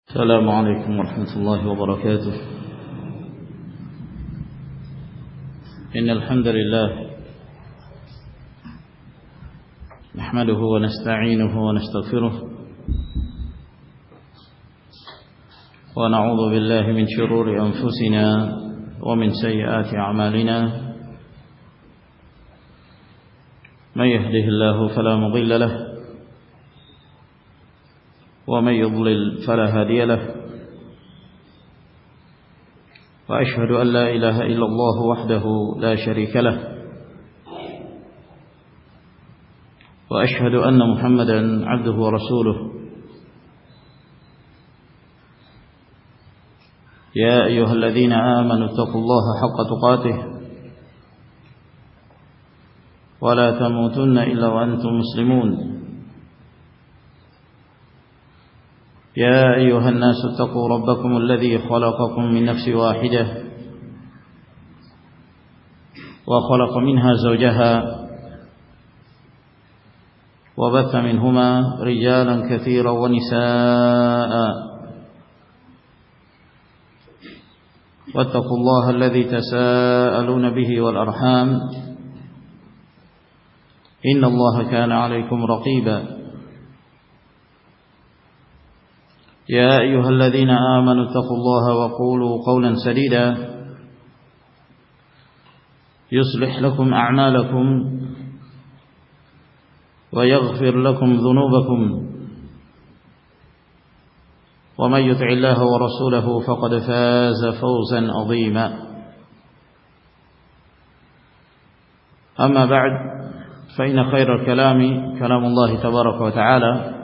السلام عليكم ورحمة الله وبركاته. إن الحمد لله نحمده ونستعينه ونستغفره ونعوذ بالله من شرور أنفسنا ومن سيئات أعمالنا. من يهده الله فلا مضل له ومن يضلل فلا هادي له. وأشهد أن لا إله إلا الله وحده لا شريك له وأشهد أن محمدا عبده ورسوله. يا أيها الذين آمنوا اتقوا الله حق تقاته ولا تموتن إلا وأنتم مسلمون. يا أيها الناس اتقوا ربكم الذي خلقكم من نفس واحدة وخلق منها زوجها وبث منهما رجالا كثيرا ونساء. واتقوا الله الذي تساءلون به والأرحام إن الله كان عليكم رقيبا. يا أيها الذين آمنوا اتقوا الله وقولوا قولا سديدا يصلح لكم أعمالكم ويغفر لكم ذنوبكم ومن يطع الله ورسوله فقد فاز فوزا عظيما. أما بعد فإن خير الكلام كلام الله تبارك وتعالى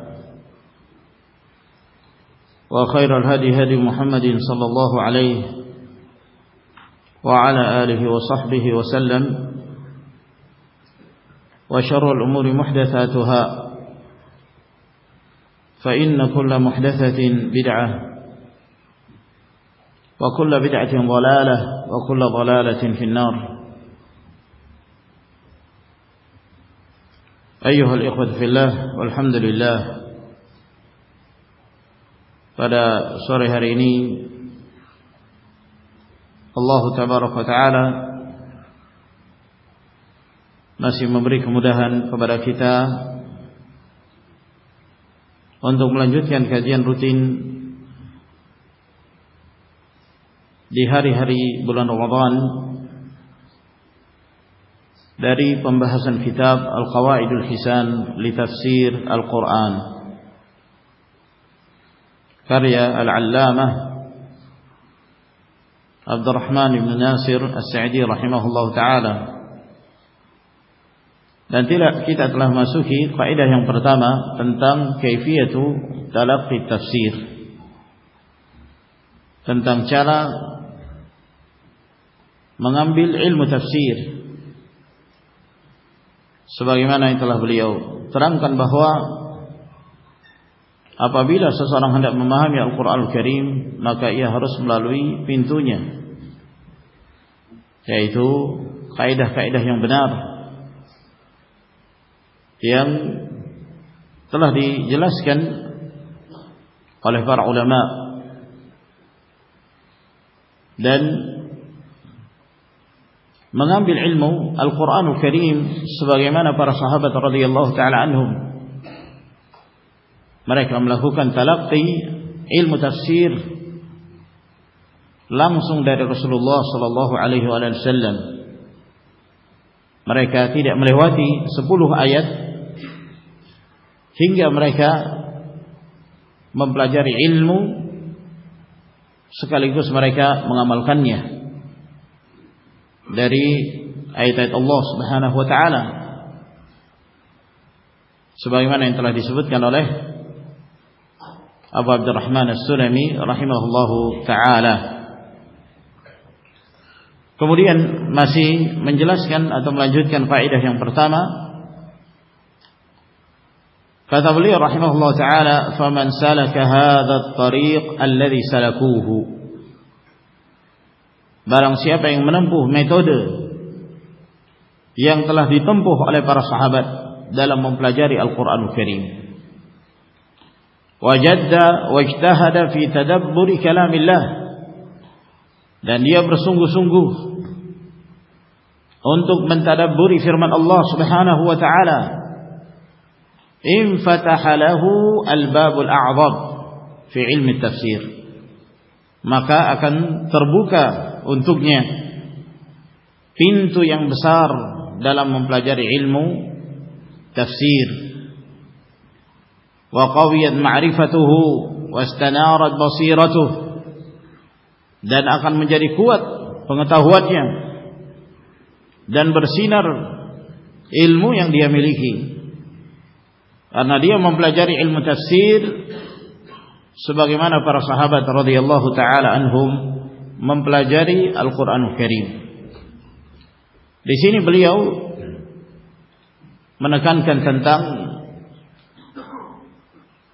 وخير الهدي هدي محمد صلى الله عليه وعلى آله وصحبه وسلم. وشر الأمور محدثاتها فإن كل محدثة بدعة وكل بدعة ضلالة وكل ضلالة في النار. أيها الإخوة في الله، والحمد لله, pada sore hari ini Allah Tabaraka wa Ta'ala masih memberi kemudahan kepada kita untuk melanjutkan kajian rutin di hari-hari bulan Ramadan dari pembahasan kitab Al-Qawaidul Hisan li Tafsir Al-Quran karya Al-Allamah Abdurrahman bin Nasir As-Sa'di rahimahullah ta'ala. Dan kita telah masuki kaidah yang pertama tentang kaifiyatu talaqqi tafsir, tentang cara mengambil ilmu tafsir. Sebagaimana yang telah beliau terangkan bahwa apabila seseorang hendak memahami Al-Quranul Karim, maka ia harus melalui pintunya, yaitu kaidah-kaidah yang benar yang telah dijelaskan oleh para ulama. Dan mengambil ilmu Al-Quranul Karim sebagaimana para sahabat radhiyallahu ta'ala anhum, mereka melakukan talaqqi ilmu tafsir langsung dari Rasulullah sallallahu alaihi wasallam. Mereka tidak melewati 10 ayat hingga mereka mempelajari ilmu sekaligus mereka mengamalkannya dari ayat-ayat Allah Subhanahu wa taala, sebagaimana yang telah disebutkan oleh Abu Abdurrahman As-Sulami rahimahullahu ta'ala. Kemudian masih menjelaskan atau melanjutkan faedah yang pertama. Kata beliau rahimahullahu ta'ala, "Faman salaka hadha at-tariq alladhi salakuhu." Barang siapa yang menempuh metode yang telah ditempuh oleh para sahabat dalam mempelajari Al-Quranul Karim, wajadda wajtahada fi tadabburi kalamillah, dan dia bersungguh-sungguh untuk mentadabburi firman Allah Subhanahu wa taala, infataha lahu al-babul a'zam fi ilmi tafsir, maka akan terbuka untuknya pintu yang besar dalam mempelajari ilmu tafsir. Wa qawiyat ma'rifatuhu wastanarat basiratuh, dan akan menjadi kuat pengetahuannya dan bersinar ilmu yang dia miliki, karena dia mempelajari ilmu tafsir sebagaimana para sahabat radhiyallahu taala anhum mempelajari Al-Qur'anul Karim. Di sini beliau menekankan tentang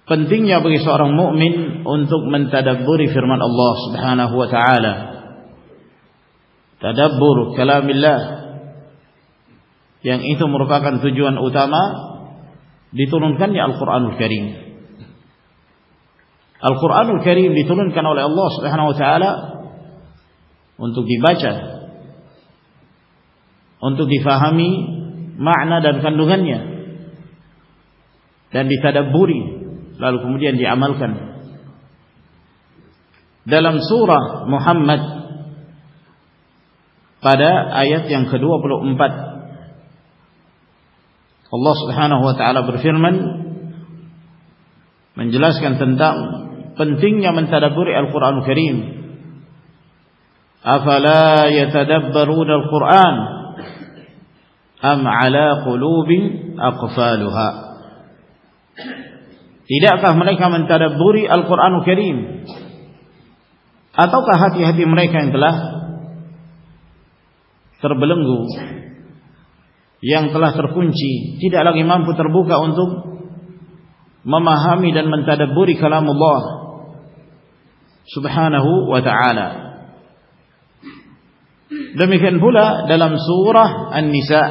pentingnya bagi seorang mukmin untuk mentadabburi firman Allah Subhanahu wa taala. Tadabbur kalamillah, yang itu merupakan tujuan utama diturunkannya Al-Qur'anul Karim. Al-Qur'anul Karim diturunkan oleh Allah Subhanahu wa taala untuk dibaca, untuk difahami makna dan kandungannya, dan ditadabburi, lalu kemudian diamalkan. Dalam surah Muhammad pada ayat yang ke-24, Allah Subhanahu wa taala berfirman menjelaskan tentang pentingnya mentadabburi Al-Qur'anul Karim. Afala yatadabbaruna al-Qur'an am 'ala qulubin aqfaluha. Tidakkah mereka mentadabburi Al-Qur'anul Karim, ataukah hati-hati mereka yang telah terbelenggu, yang telah terkunci, tidak lagi mampu terbuka untuk memahami dan mentadabburi kalamullah Subhanahu wa ta'ala. Demikian pula dalam surah An-Nisa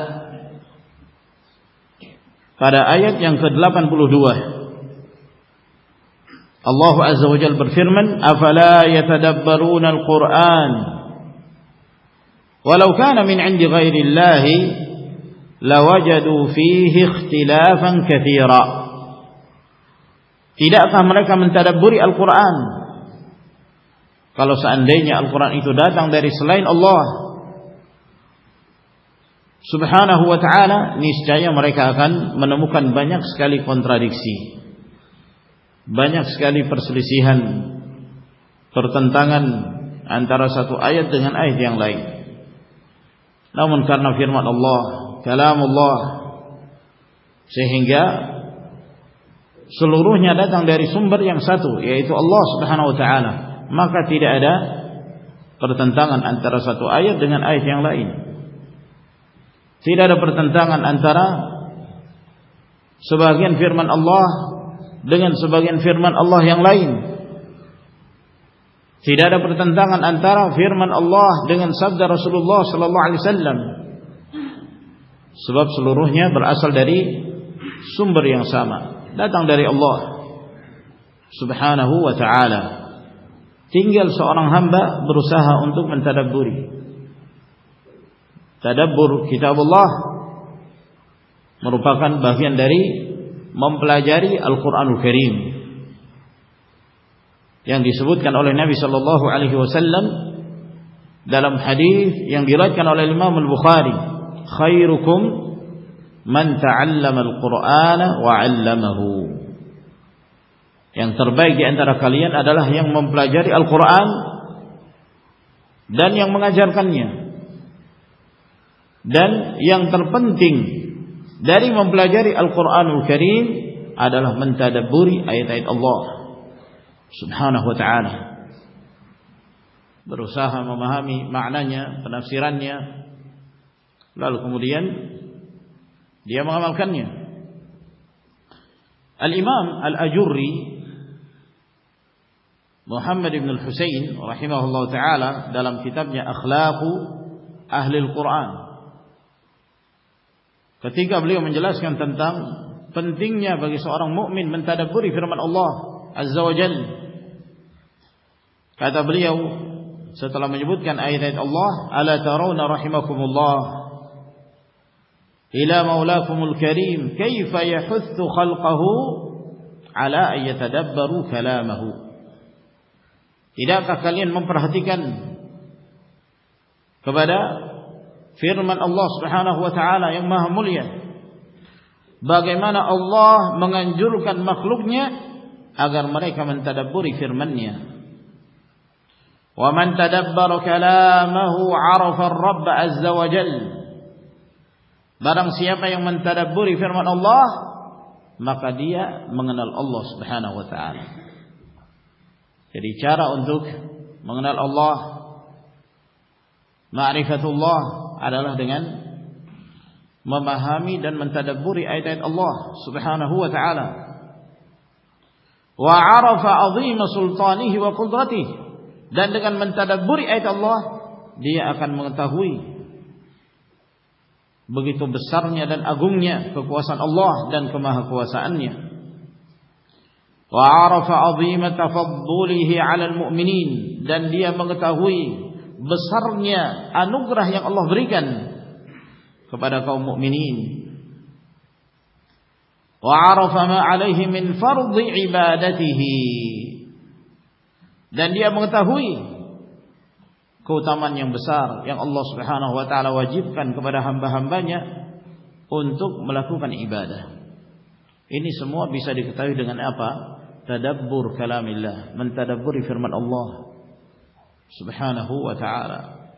pada ayat yang ke-82, Allah Azza wa Jalla berfirman, afala yatadabbaruna al-Qur'an walau kana min 'indi ghairillahi lawajadu fihi ikhtilafan katsira. Tidakkah mereka mentadabburi Al-Qur'an, kalau seandainya Al-Qur'an itu datang dari selain Allah Subhanahu wa ta'ala, niscaya mereka akan menemukan banyak sekali kontradiksi, banyak sekali perselisihan, pertentangan antara satu ayat dengan ayat yang lain. Namun karena firman Allah, kalamullah, sehingga seluruhnya datang dari sumber yang satu, yaitu Allah Subhanahu wa ta'ala, maka tidak ada pertentangan antara satu ayat dengan ayat yang lain. Tidak ada pertentangan antara sebagian firman Allah dengan sebagian firman Allah yang lain. Tidak ada pertentangan antara firman Allah dengan sabda Rasulullah sallallahu alaihi wasallam, sebab seluruhnya berasal dari sumber yang sama, datang dari Allah Subhanahu wa ta'ala. Tinggal seorang hamba berusaha untuk mentadabburi. Tadabbur kitabullah merupakan bagian dari mempelajari Al-Qur'anul Karim, yang disebutkan oleh Nabi sallallahu alaihi wasallam dalam hadis yang diriwayatkan oleh Imam Al-Bukhari, khairukum man ta'allama al-Qur'ana wa 'allamahu. Yang terbaik di antara kalian adalah yang mempelajari Al-Qur'an dan yang mengajarkannya. Dan yang terpenting dari mempelajari Al-Qur'anul Karim adalah mentadabburi ayat-ayat Allah Subhanahu wa ta'ala, berusaha memahami maknanya, penafsirannya, lalu kemudian dia mengamalkannya. Al-Imam Al-Ajurri Muhammad ibn al-Husain rahimahullah ta'ala dalam kitabnya Akhlaqu Ahli Al-Quran, ketika beliau menjelaskan tentang pentingnya bagi seorang mukmin mentadabburi firman Allah Azza wa Jalla. Kata beliau setelah menyebutkan ayat-ayat Allah, ala tarawna rahimakumullah ila maulakumul karim kaifa yahuthu khalqahu ala an yatadabbaru kalamahu. Tidakkah kalian memperhatikan kepada firman Allah Subhanahu wa taala yang maha mulia, bagaimana Allah menganjurkan makhluknya agar mereka mentadabburi firman-Nya. Wa man tadabbara kalamahu 'arafa ar-rabb azza wa jalla. Barang siapa yang mentadabburi firman Allah, maka dia mengenal Allah Subhanahu wa taala. Jadi cara untuk mengenal Allah, ma'rifatullah, adalah dengan memahami dan mentadabburi ayat-ayat Allah Subhanahu wa taala. Wa 'arafa 'azima sultanihi wa qudratihi, dan dengan mentadabburi ayat Allah dia akan mengetahui begitu besarnya dan agungnya kekuasaan Allah dan kemahakuasaannya. Wa 'arafa 'azima tafaddulihi 'alal mu'minin, dan dia mengetahui besarnya anugerah yang Allah berikan kepada kaum mukminin. Wa 'arafa ma 'alaihi min fardhi ibadatihi, dan dia mengetahui keutamaan yang besar yang Allah Subhanahu wa taala wajibkan kepada hamba-hambanya untuk melakukan ibadah. Ini semua bisa diketahui dengan apa? Tadabbur kalamillah, mentadabburi firman Allah Subhanahu wa taala.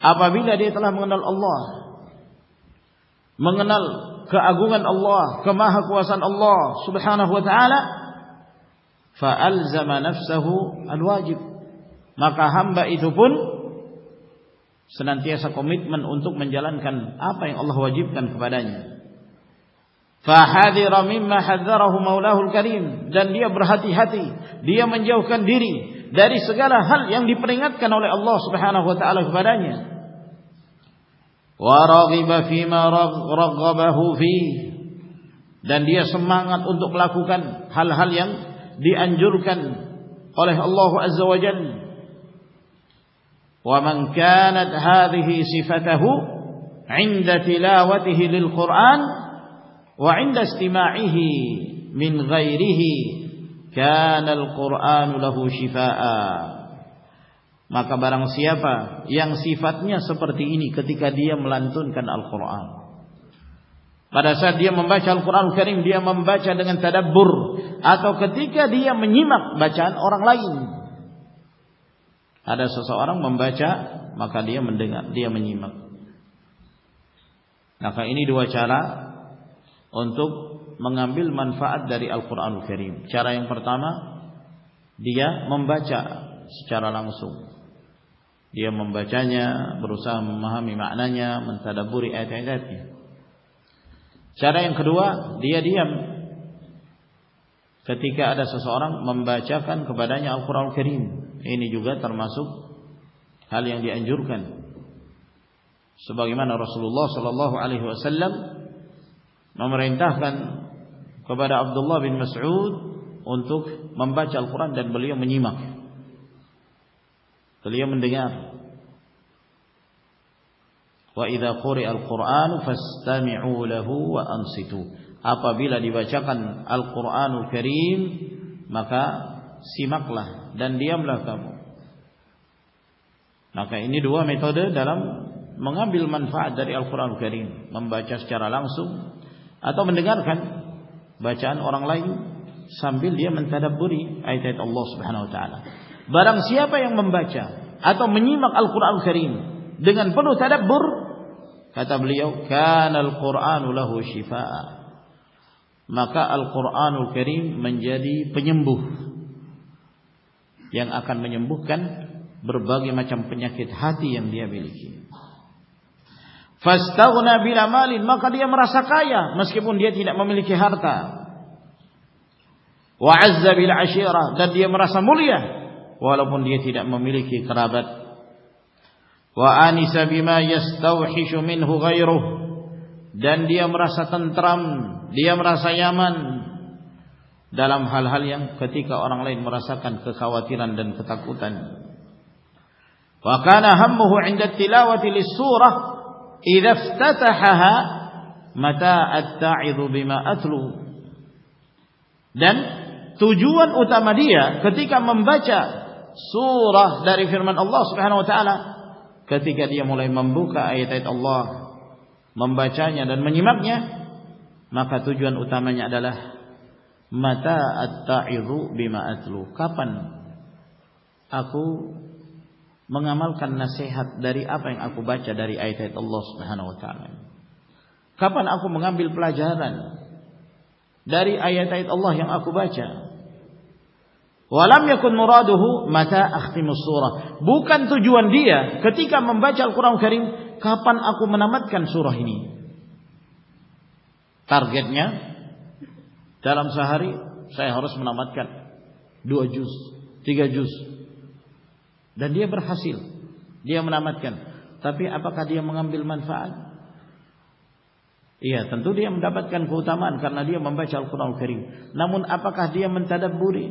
Apabila dia telah mengenal Allah, mengenal keagungan Allah, kemahakuasaan Allah Subhanahu wa taala, fa alzama nafsahu alwajib, maka hamba itu pun senantiasa komitmen untuk menjalankan apa yang Allah wajibkan kepadanya. Fa hadira mimma hadzarahu maulahul karim, dan dia berhati-hati, dia menjauhkan diri dari segala hal yang diperingatkan oleh Allah Subhanahu wa taala kepadanya. Wa raghiba fima raghabahu fi, dan dia semangat untuk melakukan hal-hal yang dianjurkan oleh Allah Azza wa Jalla. Wa man kanat hadhihi sifatahu 'inda tilawatihi lil Qur'an wa 'inda istima'ihi min ghairihi kana al-Qur'anu lahu shifaa'a. Maka barang siapa yang sifatnya seperti ini ketika dia melantunkan Al-Qur'an, pada saat dia membaca Al-Qur'an Karim, dia membaca dengan tadabbur, atau ketika dia menyimak bacaan orang lain. Ada seseorang membaca, maka dia mendengar, dia menyimak. Maka ini dua cara untuk mengambil manfaat dari Al-Qur'anul Karim. Cara yang pertama, dia membaca secara langsung. Dia membacanya, berusaha memahami maknanya, mentadabburi ayat-ayatnya. Cara yang kedua, dia diam ketika ada seseorang membacakan kepadanya Al-Qur'anul Karim. Ini juga termasuk hal yang dianjurkan. Sebagaimana Rasulullah sallallahu alaihi wasallam memerintahkan kepada Abdullah bin Mas'ud untuk membaca Al-Qur'an, dan beliau menyimak. Beliau mendengar. Wa idza quri'a al-Qur'anu fastami'u lahu wa ansitu. Apabila dibacakan Al-Qur'anul Karim, maka simaklah dan diamlah kamu. Maka ini dua metode dalam mengambil manfaat dari Al-Qur'anul Karim, membaca secara langsung atau mendengarkan bacaan orang lain sambil dia mentadabburi ayat-ayat Allah Subhanahu wa taala. Barang siapa yang membaca atau menyimak Al-Qur'anul Karim dengan penuh tadabbur, kata beliau, kanal Qur'anu lahu shifaa'a, maka Al-Qur'anul Karim menjadi penyembuh yang akan menyembuhkan berbagai macam penyakit hati yang dia miliki. Fastaghna bila malin, maka dia merasa kaya meskipun dia tidak memiliki harta. Wa azza bil ashirah, dan dia merasa mulia walaupun dia tidak memiliki kerabat. Wa anisa bima yastawhishu minhu ghairuh, dan dia merasa tentram, dia merasa nyaman dalam hal-hal yang ketika orang lain merasakan kekhawatiran dan ketakutan. Wa kana hammuhu 'inda tilawati lis-surah idza iftatahaha mata at-ta'idhu bima atlu. Dan tujuan utama dia ketika membaca surah dari firman Allah Subhanahu wa taala, ketika dia mulai membuka ayat-ayat Allah, membacanya dan menyimaknya, maka tujuan utamanya adalah mata at-ta'idhu bima atlu. Kapan aku mengamalkan nasihat dari apa yang aku baca dari ayat-ayat Allah Subhanahu wa taala? Kapan aku mengambil pelajaran dari ayat-ayat Allah yang aku baca? Walam yakun muraduhu mata akhtimus surah. Bukan tujuan dia ketika membaca Al-Qur'an Karim, kapan aku menamatkan surah ini? Targetnya dalam sehari saya harus menamatkan 2 juz, 3 juz. Dan dia berhasil, dia menamatkan. Tapi apakah dia mengambil manfaat? Iya, tentu dia mendapatkan keutamaan karena dia membaca Al-Qur'an Karim. Namun apakah dia mentadabburi?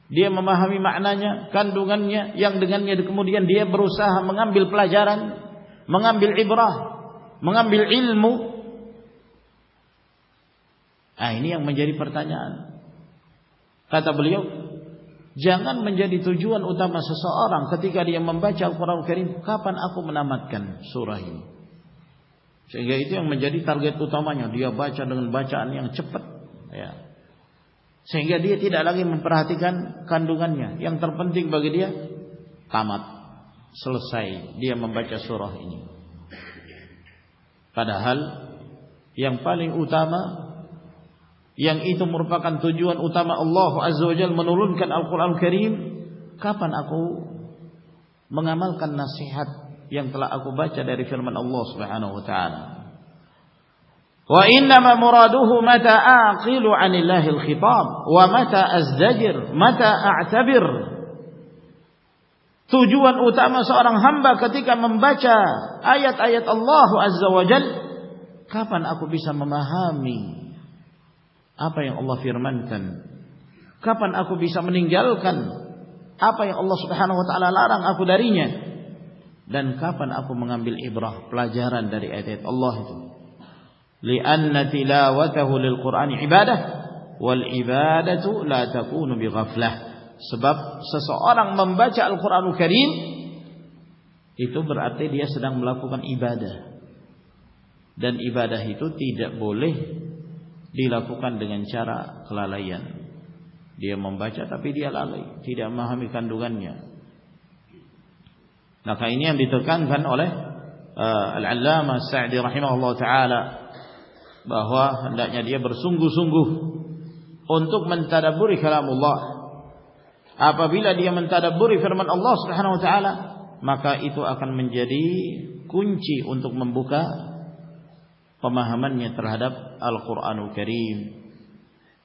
Dia memahami maknanya, kandungannya, yang dengannya kemudian dia berusaha mengambil pelajaran, mengambil ibrah, mengambil ilmu. Ini yang menjadi pertanyaan. Kata beliau, jangan menjadi tujuan utama seseorang ketika dia membaca Al-Qur'an Karim, kapan aku menamatkan surah ini. Sehingga itu yang menjadi target utamanya. Dia baca dengan bacaan yang cepat, ya. Sehingga dia tidak lagi memperhatikan kandungannya. Yang terpenting bagi dia tamat, selesai dia membaca surah ini. Padahal yang paling utama, yang itu merupakan tujuan utama Allah Azza wa Jalla menurunkan Al-Qur'an Karim, kapan aku mengamalkan nasihat yang telah aku baca dari firman Allah Subhanahu wa taala? Wa innama muraduhu mata aqilu 'anillahi al-khitab wa mata azdajir, mata a'tabir. Tujuan utama seorang hamba ketika membaca ayat-ayat Allah Azza wa Jalla, kapan aku bisa memahami apa yang Allah firmankan? Kapan aku bisa meninggalkan apa yang Allah Subhanahu wa taala larang aku darinya? Dan kapan aku mengambil ibrah, pelajaran dari ayat-ayat Allah itu? Li'anna tilawatahu lil-Qur'ani ibadah wal ibadatu la takunu bighaflah. Sebab seseorang membaca Al-Qur'anul Karim itu berarti dia sedang melakukan ibadah. Dan ibadah itu tidak boleh dilakukan dengan cara kelalaian. Dia membaca tapi dia lalai, tidak memahami kandungannya. Maka ini yang ditekankan oleh Al-Allamah Sa'di rahimahullah ta'ala, bahwa hendaknya dia bersungguh-sungguh untuk mentadabburi kalamullah. Apabila dia mentadabburi firman Allah Subhanahu wa taala, maka itu akan menjadi kunci untuk membuka pemahamannya terhadap Al-Qur'anul Karim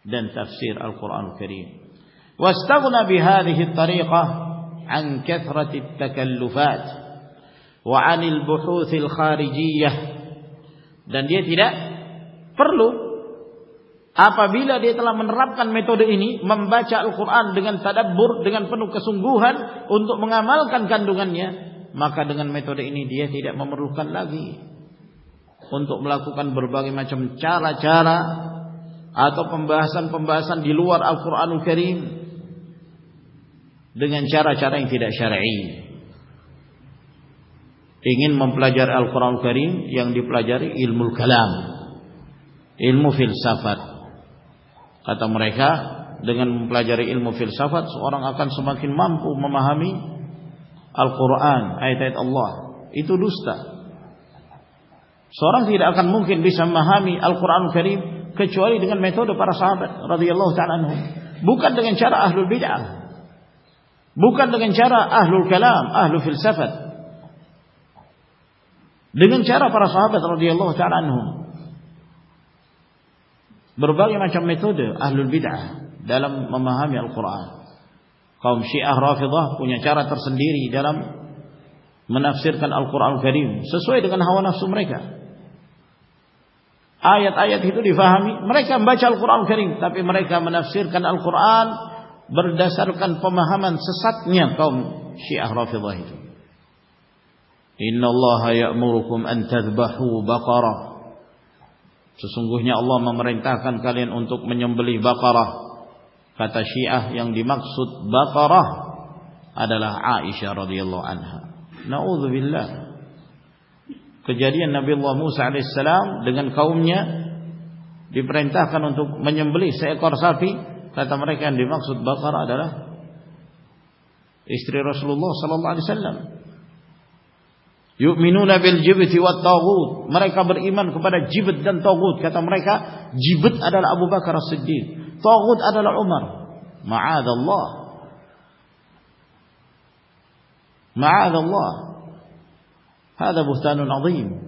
dan tafsir Al-Qur'anul Karim. Wastaghna bihadhihi at-tariqah an kathrati at-takallufat wa 'anil buhuthil kharijiyah. Dan dia tidak perlu apabila dia telah menerapkan metode ini, membaca Al-Quran dengan tadabbur, dengan penuh kesungguhan untuk mengamalkan kandungannya, maka dengan metode ini dia tidak memerlukan lagi untuk melakukan berbagai macam cara-cara atau pembahasan-pembahasan di luar Al-Quranul Karim dengan cara-cara yang tidak syar'i. Ingin mempelajari Al-Quranul Karim, yang dipelajari ilmu kalam, ilmu filsafat. Kata mereka, dengan mempelajari ilmu filsafat seorang akan semakin mampu memahami Al-Quran, ayat-ayat Allah. Itu dusta. Seorang tidak akan mungkin bisa memahami Al-Quran Karim kecuali dengan metode para sahabat radhiyallahu ta'ala anhum. Bukan dengan cara ahlul bid'ah, bukan dengan cara ahlul kalam, ahlul filsafat. Dengan cara para sahabat radhiyallahu ta'ala anhum. Berbagai macam metode ahlul bid'ah dalam memahami Al-Quran. Kaum Syiah Rafidah punya cara tersendiri dalam menafsirkan Al-Quran Karim sesuai dengan hawa nafsu mereka. ayat-ayat itu difahami. Mereka membaca Al-Quran Karim, tapi mereka menafsirkan Al-Quran berdasarkan pemahaman sesatnya kaum Syiah Rafidhah itu. Inna Allah ya'murukum an tadhbahu baqarah. Sesungguhnya Allah memerintahkan kalian untuk menyembelih baqarah. Kata Syiah, yang dimaksud baqarah adalah Aisyah radhiyallahu anha. Na'udzubillah. Kejadian Nabi Allah Musa alaihissalam dengan kaumnya diperintahkan untuk menyembelih seekor sapi. Kata mereka yang dimaksud baqarah adalah istri Rasulullah sallallahu alaihi wasallam. Yu'minuna bil jibti wat taghut. Mereka beriman kepada jibt dan taghut. Kata mereka, jibt adalah Abu Bakar As-Siddiq, taghut adalah Umar. Ma'adallah. Ma'adallah. Hada buhtanun azim.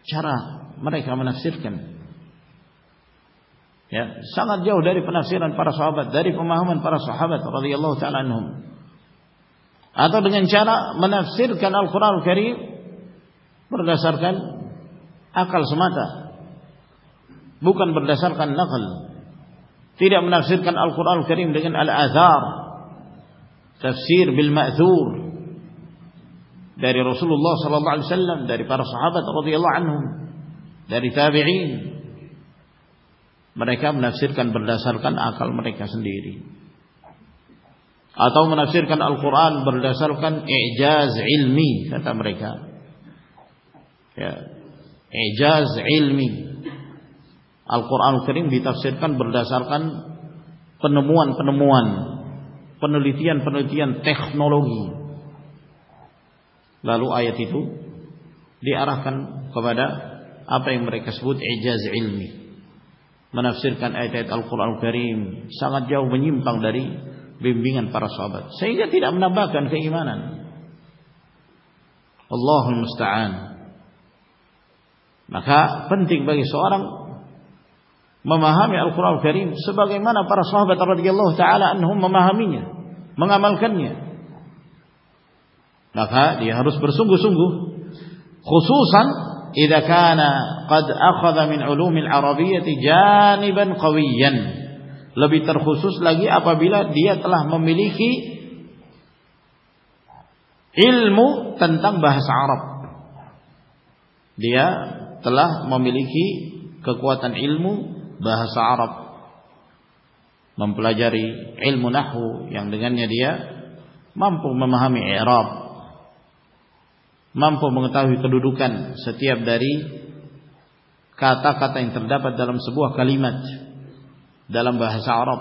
Cara mereka menafsirkan, ya, sangat jauh dari penafsiran para sahabat, dari pemahaman para sahabat radhiyallahu ta'ala anhum. Atau dengan cara menafsirkan Al-Quran Al-Karim berdasarkan akal semata, bukan berdasarkan naql. Tidak menafsirkan Al-Quran Al-Karim dengan al-athar, tafsir bil ma'thur dari Rasulullah sallallahu alaihi wasallam, dari para sahabat radhiyallahu anhum, dari tabi'in. Mereka menafsirkan berdasarkan akal mereka sendiri. Atau menafsirkan Al-Quran berdasarkan i'jaz ilmi, kata mereka, ya, i'jaz ilmi. Al-Quran Al-Karim ditafsirkan berdasarkan penemuan-penemuan, penelitian-penelitian teknologi. Lalu ayat itu diarahkan kepada apa yang mereka sebut i'jaz ilmi. Menafsirkan ayat-ayat Al-Quran Al-Karim sangat jauh menyimpang dari bimbingan para sahabat, sehingga tidak menambahkan keimanan. Allahul musta'an. Maka penting bagi seorang memahami Al-Quran Al-Karim sebagaimana para sahabat radhiyallahu ta'ala anhum memahaminya, mengamalkannya. Maka dia harus bersungguh-sungguh, khususan idza kana qad akhadha min ulumil arabiyyati janiban qawiyyan. Lebih terkhusus lagi apabila dia telah memiliki ilmu tentang bahasa Arab. Dia telah memiliki kekuatan ilmu bahasa Arab, mempelajari ilmu nahwu yang dengannya dia mampu memahami i'rab, mampu mengetahui kedudukan setiap dari kata-kata yang terdapat dalam sebuah kalimat dalam bahasa Arab.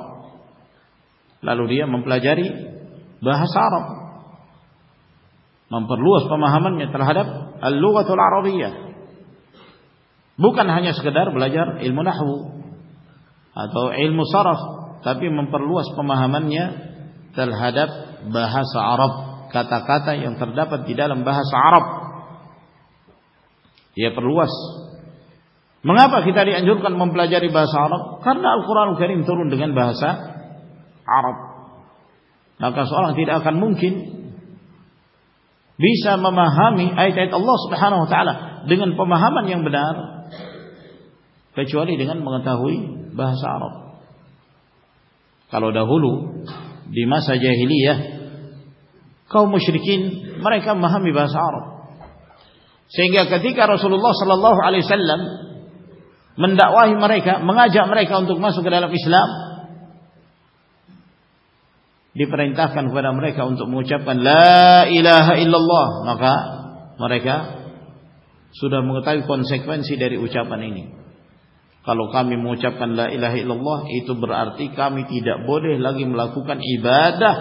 Lalu dia mempelajari bahasa Arab, memperluas pemahamannya terhadap al-lughatul arabiyyah. Bukan hanya sekedar belajar ilmu nahwu atau ilmu saraf, tapi memperluas pemahamannya terhadap bahasa Arab, kata-kata yang terdapat di dalam bahasa Arab. Dia perluas. Mengapa kita dianjurkan mempelajari bahasa Arab? Karena Al-Quran Al-Karim turun dengan bahasa Arab. Maka seorang tidak akan mungkin bisa memahami ayat-ayat Allah Subhanahu wa taala dengan pemahaman yang benar kecuali dengan mengetahui bahasa Arab. Kalau dahulu di masa jahiliyah kaum musyrikin mereka memahami bahasa Arab, sehingga ketika Rasulullah sallallahu alaihi wasallam mendakwahi mereka, mengajak mereka untuk masuk ke dalam Islam, diperintahkan kepada mereka untuk mengucapkan la ilaha illallah. Maka mereka sudah mengetahui konsekuensi dari ucapan ini. Kalau kami mengucapkan la ilaha illallah, itu berarti kami tidak boleh lagi melakukan ibadah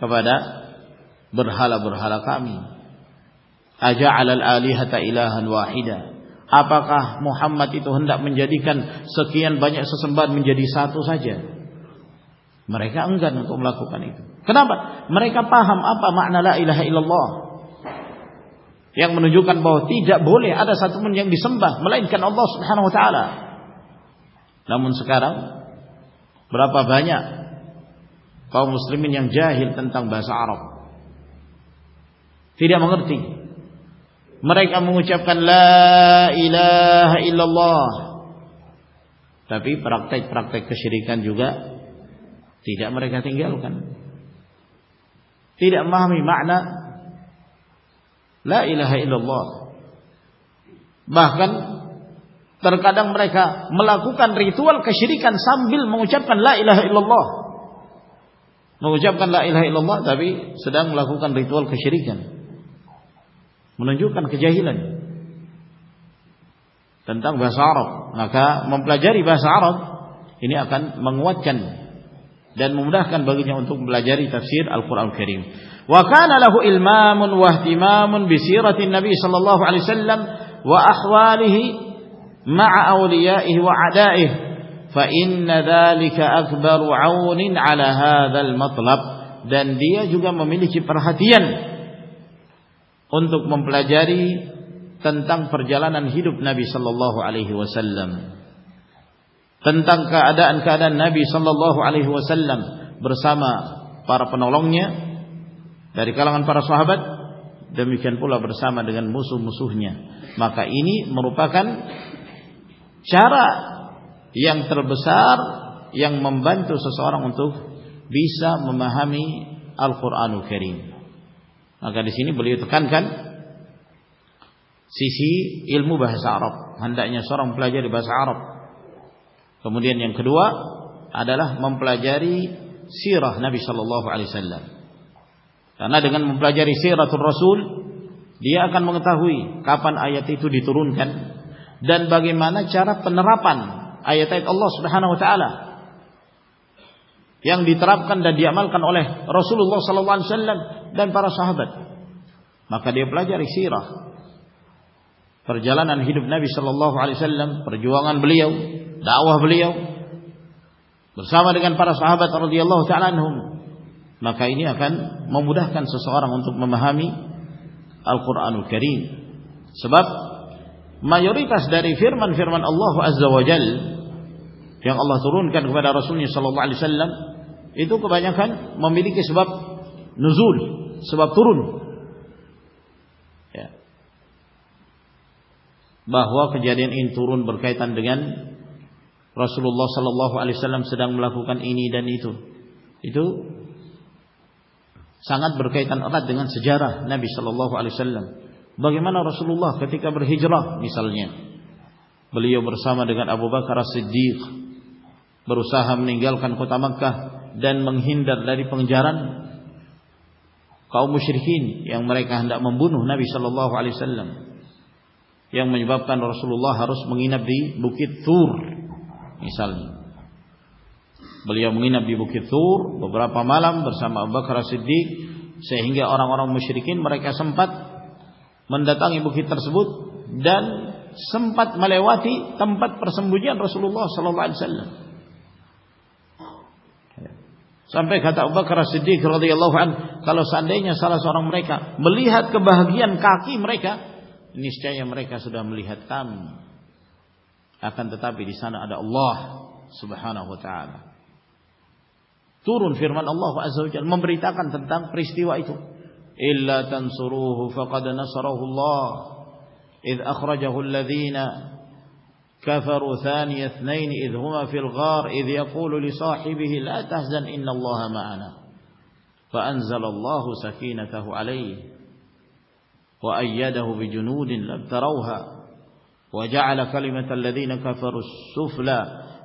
kepada berhala-berhala kami. Aja'alal alihata ilahan wahida. Apakah Muhammad itu hendak menjadikan sekian banyak sesembahan menjadi satu saja? Mereka enggan untuk melakukan itu. Kenapa? Mereka paham apa makna la ilaha illallah, yang menunjukkan bahwa tidak boleh ada satupun yang disembah melainkan Allah Subhanahu wa taala. Namun sekarang berapa banyak kaum muslimin yang jahil tentang bahasa Arab, tidak mengerti. Mereka mengucapkan la ilaha illallah Tapi praktek-praktek kesyirikan juga tidak mereka tinggalkan. Tidak memahami makna la ilaha illallah. Bahkan terkadang mereka melakukan ritual kesyirikan sambil mengucapkan la ilaha illallah. Mengucapkan la ilaha illallah tapi sedang melakukan ritual kesyirikan. Menunjukkan kejahilan tentang bahasa Arab. Maka mempelajari bahasa Arab ini akan menguatkan dan memudahkan baginya untuk mempelajari tafsir Al-Qur'an Al-Karim. Wa kana lahu ilmamun wa ihtimamun bi siratin Nabi sallallahu alaihi wasallam wa ahwalihi ma'a awliyaihi wa a'daihi fa inna dzalika akbaru 'aunin 'ala hadzal matlab. Dan dia juga memiliki perhatian untuk mempelajari tentang perjalanan hidup Nabi sallallahu alaihi wasallam, tentang keadaan-keadaan Nabi sallallahu alaihi wasallam bersama para penolongnya dari kalangan para sahabat, demikian pula bersama dengan musuh-musuhnya. Maka ini merupakan cara yang terbesar yang membantu seseorang untuk bisa memahami Al-Qur'anul Karim. Maka di sini beliau tekankan sisi ilmu bahasa Arab, hendaknya seorang mempelajari bahasa Arab. Kemudian yang kedua adalah mempelajari sirah Nabi sallallahu alaihi wasallam. Karena dengan mempelajari siratul Rasul, dia akan mengetahui kapan ayat itu diturunkan dan bagaimana cara penerapan ayat-ayat Allah Subhanahu wa taala yang diterapkan dan diamalkan oleh Rasulullah sallallahu alaihi wasallam dan para sahabat. Maka dia pelajari sirah, perjalanan hidup Nabi sallallahu alaihi wasallam, perjuangan beliau, dakwah beliau bersama dengan para sahabat radhiyallahu taala anhum. Maka ini akan memudahkan seseorang untuk memahami Al-Qur'anul Karim. Sebab mayoritas dari firman-firman Allah Azza wa Jalla yang Allah turunkan kepada Rasulnya sallallahu alaihi wasallam itu kebanyakan memiliki sebab nuzul, sebab turun. Ya. Bahwa kejadian ini turun berkaitan dengan Rasulullah sallallahu alaihi wasallam sedang melakukan ini dan itu. Itu sangat berkaitan erat dengan sejarah Nabi sallallahu alaihi wasallam. Bagaimana Rasulullah ketika berhijrah misalnya, beliau bersama dengan Abu Bakar As-Siddiq berusaha meninggalkan kota Makkah dan menghindar dari pengejaran kaum musyrikin yang mereka hendak membunuh Nabi sallallahu alaihi wasallam, yang menyebabkan Rasulullah harus menginap di Bukit Tur misalnya. Beliau menginap di Bukit Tur beberapa malam bersama Abu Bakar As-Siddiq, sehingga orang-orang musyrikin mereka sempat mendatangi bukit tersebut dan sempat melewati tempat persembunyian Rasulullah sallallahu alaihi wasallam. Sampai kata Abu Bakar As-Siddiq radhiyallahu anhu, kalau seandainya salah seorang mereka melihat kebahagiaan kaki mereka, niscaya mereka sudah melihat kami. Akan tetapi di sana ada Allah Subhanahu wa taala. Turun firman Allah Azza wa Jalla memberitakan tentang peristiwa itu. Illa tansuruhu faqad nasarahu Allah idh akhrajahu alladhina kafaru thaniya ithnain idh huma fil ghar idh yaqulu li sahibihi la tahzan inna Allaha ma'ana fa anzala Allahu sakinatahu alayhi wa ayyadahu bi junudin lam tarawha wa ja'ala kalimatal ladzina kafaru as-sufla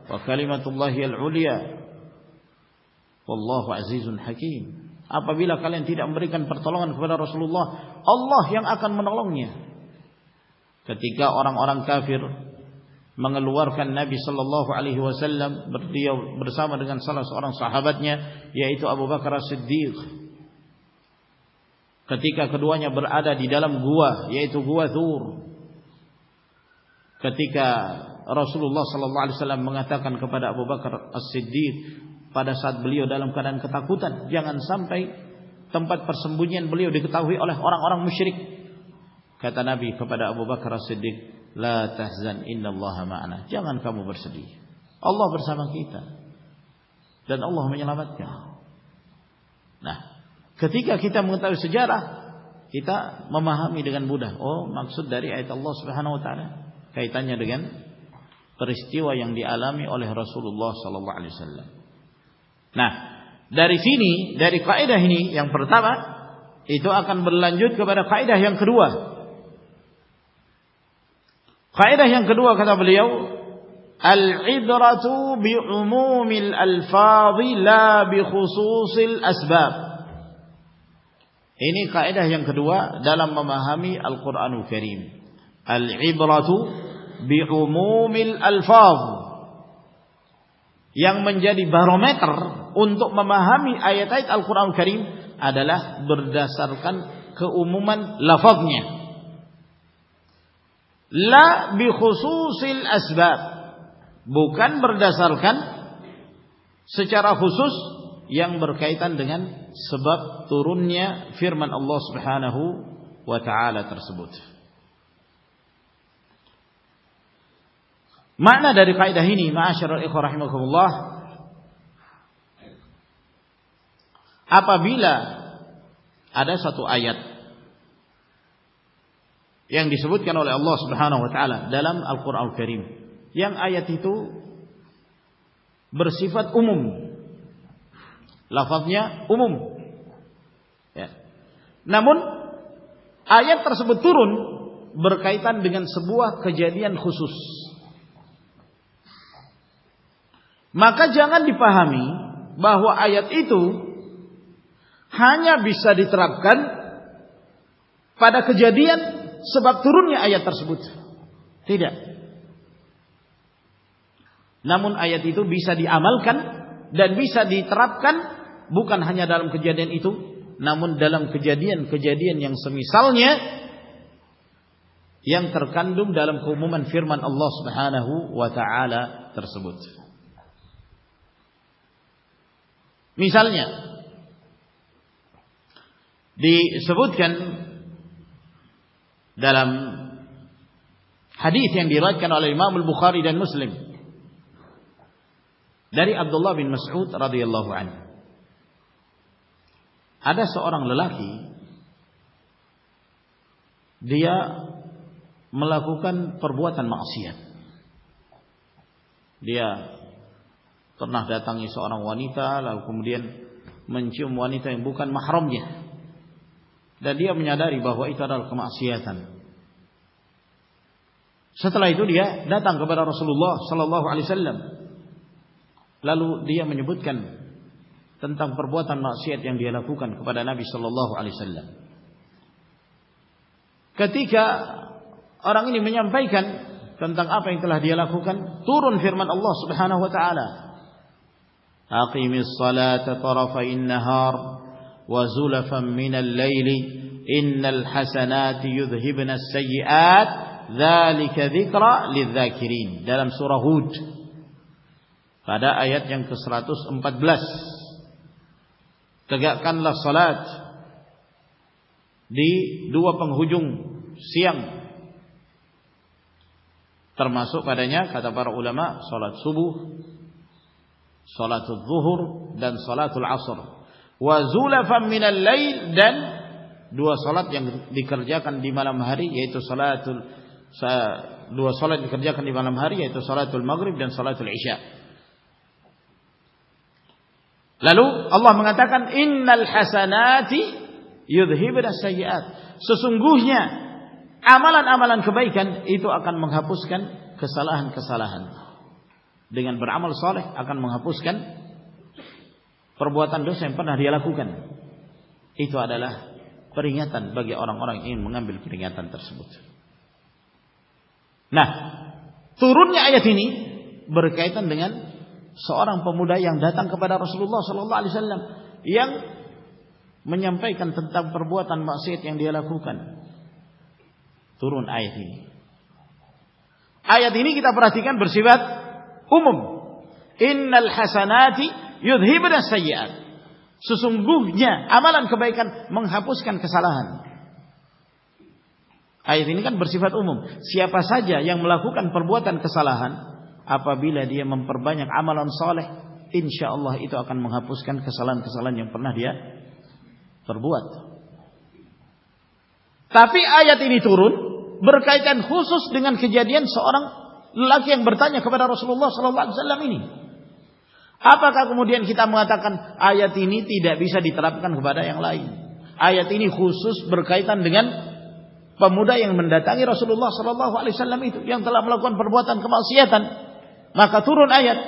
wa kalimatullahi al-'ulya wallahu azizun hakim. Apabila kalian tidak memberikan pertolongan kepada Rasulullah, Allah yang akan menolongnya. Ketika orang-orang kafir mengeluarkan Nabi sallallahu alaihi wasallam beliau bersama dengan salah seorang sahabatnya yaitu Abu Bakar As-Siddiq. Ketika keduanya berada di dalam gua yaitu Gua Thur. Ketika Rasulullah sallallahu alaihi wasallam mengatakan kepada Abu Bakar As-Siddiq pada saat beliau dalam keadaan ketakutan, jangan sampai tempat persembunyian beliau diketahui oleh orang-orang musyrik. Kata Nabi kepada Abu Bakar As-Siddiq, la tahzan innallaha ma'ana. Jangan kamu bersedih, Allah bersama kita dan Allah menyelamatkan. Nah, ketika kita mengetahui sejarah, kita memahami dengan mudah. Oh, maksud dari ayat Allah Subhanahu wa taala kaitannya dengan peristiwa yang dialami oleh Rasulullah sallallahu alaihi wasallam. Nah, dari sini, dari kaidah ini yang pertama, itu akan berlanjut kepada kaidah yang kedua. Kaidah yang kedua kata beliau, al-ibratu bi umumil alfadhi la bi khususil asbab. Ini kaidah yang kedua dalam memahami Al-Qur'anul Karim. Al-ibratu bi umumil alfadh. Yang menjadi barometer untuk memahami ayat-ayat Al-Qur'anul Karim adalah berdasarkan keumuman lafaznya. La bi khususil asbab. Bukan berdasarkan secara khusus yang berkaitan dengan sebab turunnya firman Allah Subhanahu wa taala tersebut. Makna dari kaidah ini, ma'asyiral ikhwah rahimakumullah, apabila ada satu ayat yang disebutkan oleh Allah Subhanahu wa taala dalam Al-Qur'anul Karim, yang ayat itu bersifat umum, lafaznya umum, ya. Namun ayat tersebut turun berkaitan dengan sebuah kejadian khusus. Maka jangan dipahami bahwa ayat itu hanya bisa diterapkan pada kejadian sebab turunnya ayat tersebut. Tidak. Namun ayat itu bisa diamalkan dan bisa diterapkan bukan hanya dalam kejadian itu, namun dalam kejadian-kejadian yang semisalnya yang terkandung dalam keumuman firman Allah Subhanahu wa taala tersebut. Misalnya disebutkan dalam hadis yang diriwayatkan oleh Imam Al-Bukhari dan Muslim dari Abdullah bin Mas'ud radhiyallahu anhu. Ada seorang lelaki, dia melakukan perbuatan maksiat. Dia pernah datangi seorang wanita, lalu kemudian mencium wanita yang bukan mahramnya, dan dia menyadari bahwa itu adalah kemaksiatan. Setelah itu dia datang kepada Rasulullah sallallahu alaihi wasallam, lalu dia menyebutkan tentang perbuatan maksiat yang dia lakukan kepada Nabi sallallahu alaihi wasallam. Ketika orang ini menyampaikan tentang apa yang telah dia lakukan, turun firman Allah Subhanahu wa taala, aqimis salata tarafayn nahar wa zulafan minal laili innal hasanati yudhhibna as-sayyi'at dzalika dzikra lidz-dzakirin, dalam surah Hud pada ayat yang ke-114. Tegakkanlah salat di dua penghujung siang, termasuk padanya kata para ulama salat subuh, salatul zuhur dan salatul asr. Wa zulafan minal lail, dan dua salat yang dikerjakan di malam hari, yaitu dua salat dikerjakan di malam hari, yaitu salatul maghrib dan salatul isya. Lalu Allah mengatakan innal hasanati yudhhibna sayyi'at. Sesungguhnya amalan-amalan kebaikan itu akan menghapuskan kesalahan-kesalahan. Dengan beramal saleh akan menghapuskan perbuatan dosa yang pernah dia lakukan. Itu adalah peringatan bagi orang-orang yang ingin mengambil peringatan tersebut. Nah, turunnya ayat ini berkaitan dengan seorang pemuda yang datang kepada Rasulullah sallallahu alaihi wasallam yang menyampaikan tentang perbuatan maksiat yang dia lakukan. Turun ayat ini. Ayat ini kita perhatikan bersifat umum. Innal hasanati yudhhibna sayyi'at. Sesungguhnya amalan kebaikan menghapuskan kesalahan. Ayat ini kan bersifat umum. Siapa saja yang melakukan perbuatan kesalahan, apabila dia memperbanyak amalan saleh, insyaallah itu akan menghapuskan kesalahan-kesalahan yang pernah dia perbuat. Tapi ayat ini turun berkaitan khusus dengan kejadian seorang lelaki yang bertanya kepada Rasulullah sallallahu alaihi wasallam ini. Apakah kemudian kita mengatakan ayat ini tidak bisa diterapkan kepada yang lain? Ayat ini khusus berkaitan dengan pemuda yang mendatangi Rasulullah sallallahu alaihi wasallam itu yang telah melakukan perbuatan kemaksiatan. Maka turun ayat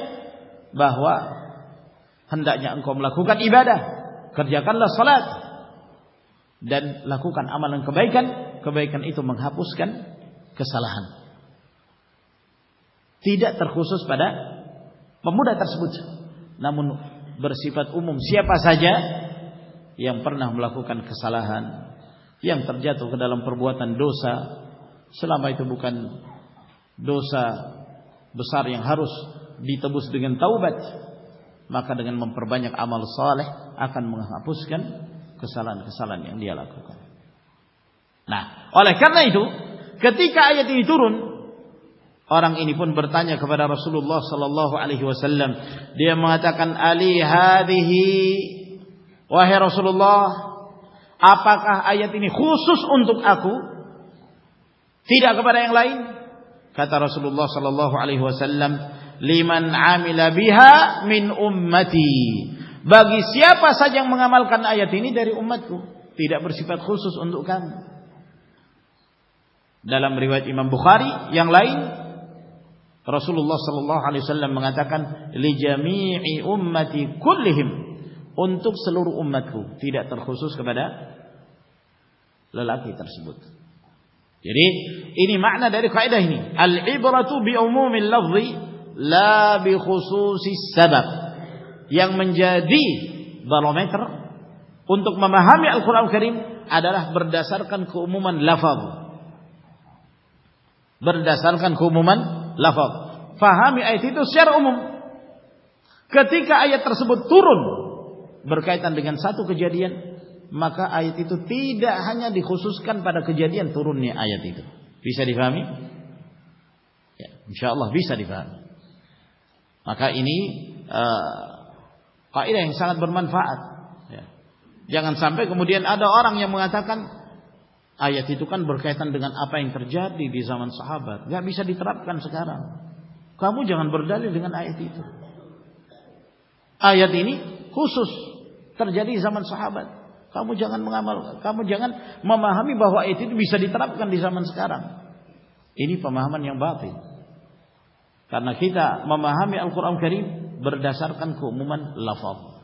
bahwa hendaknya engkau melakukan ibadah, kerjakanlah salat dan lakukan amalan kebaikan. Kebaikan itu menghapuskan kesalahan. Tidak terkhusus pada pemuda tersebut, namun bersifat umum. Siapa saja yang pernah melakukan kesalahan, yang terjatuh ke dalam perbuatan dosa, selama itu bukan dosa besar yang harus ditebus dengan taubat, maka dengan memperbanyak amal saleh akan menghapuskan kesalahan-kesalahan yang dia lakukan. Nah, oleh karena itu, ketika ayat ini turun, orang ini pun bertanya kepada Rasulullah sallallahu alaihi wasallam. Dia mengatakan, "Ali hadhihi?" Wahai Rasulullah, apakah ayat ini khusus untuk aku? Tidak kepada yang lain? Kata Rasulullah sallallahu alaihi wasallam, "Liman 'amila biha min ummati." Bagi siapa saja yang mengamalkan ayat ini dari umatku, tidak bersifat khusus untuk kamu. Dalam riwayat Imam Bukhari yang lain, Rasulullah sallallahu alaihi wasallam mengatakan, "Li jami'i ummati kullihim." Untuk seluruh umatku, tidak terkhusus kepada lelaki tersebut. Jadi ini makna dari kaidah ini. Al-ibratu bi umumil lafzi la bi khususis sabab. Yang menjadi barometer untuk memahami Al-Qur'an Karim adalah berdasarkan keumuman lafaz. Berdasarkan keumuman lafaz. Fahami ayat itu secara umum. Ketika ayat tersebut turun berkaitan dengan satu kejadian, maka ayat itu tidak hanya dikhususkan pada kejadian turunnya ayat itu. Bisa difahami? Ya, insyaallah bisa difahami. Maka ini kaidah yang sangat bermanfaat. Ya. Jangan sampai kemudian ada orang yang mengatakan ayat itu kan berkaitan dengan apa yang terjadi di zaman sahabat, nggak bisa diterapkan sekarang. Kamu jangan berdalil dengan ayat itu. Ayat ini khusus terjadi di zaman sahabat. Kamu jangan memahami bahwa ayat itu bisa diterapkan di zaman sekarang. Ini pemahaman yang batil. Karena kita memahami Al-Qur'an Karim berdasarkan keumuman lafaz.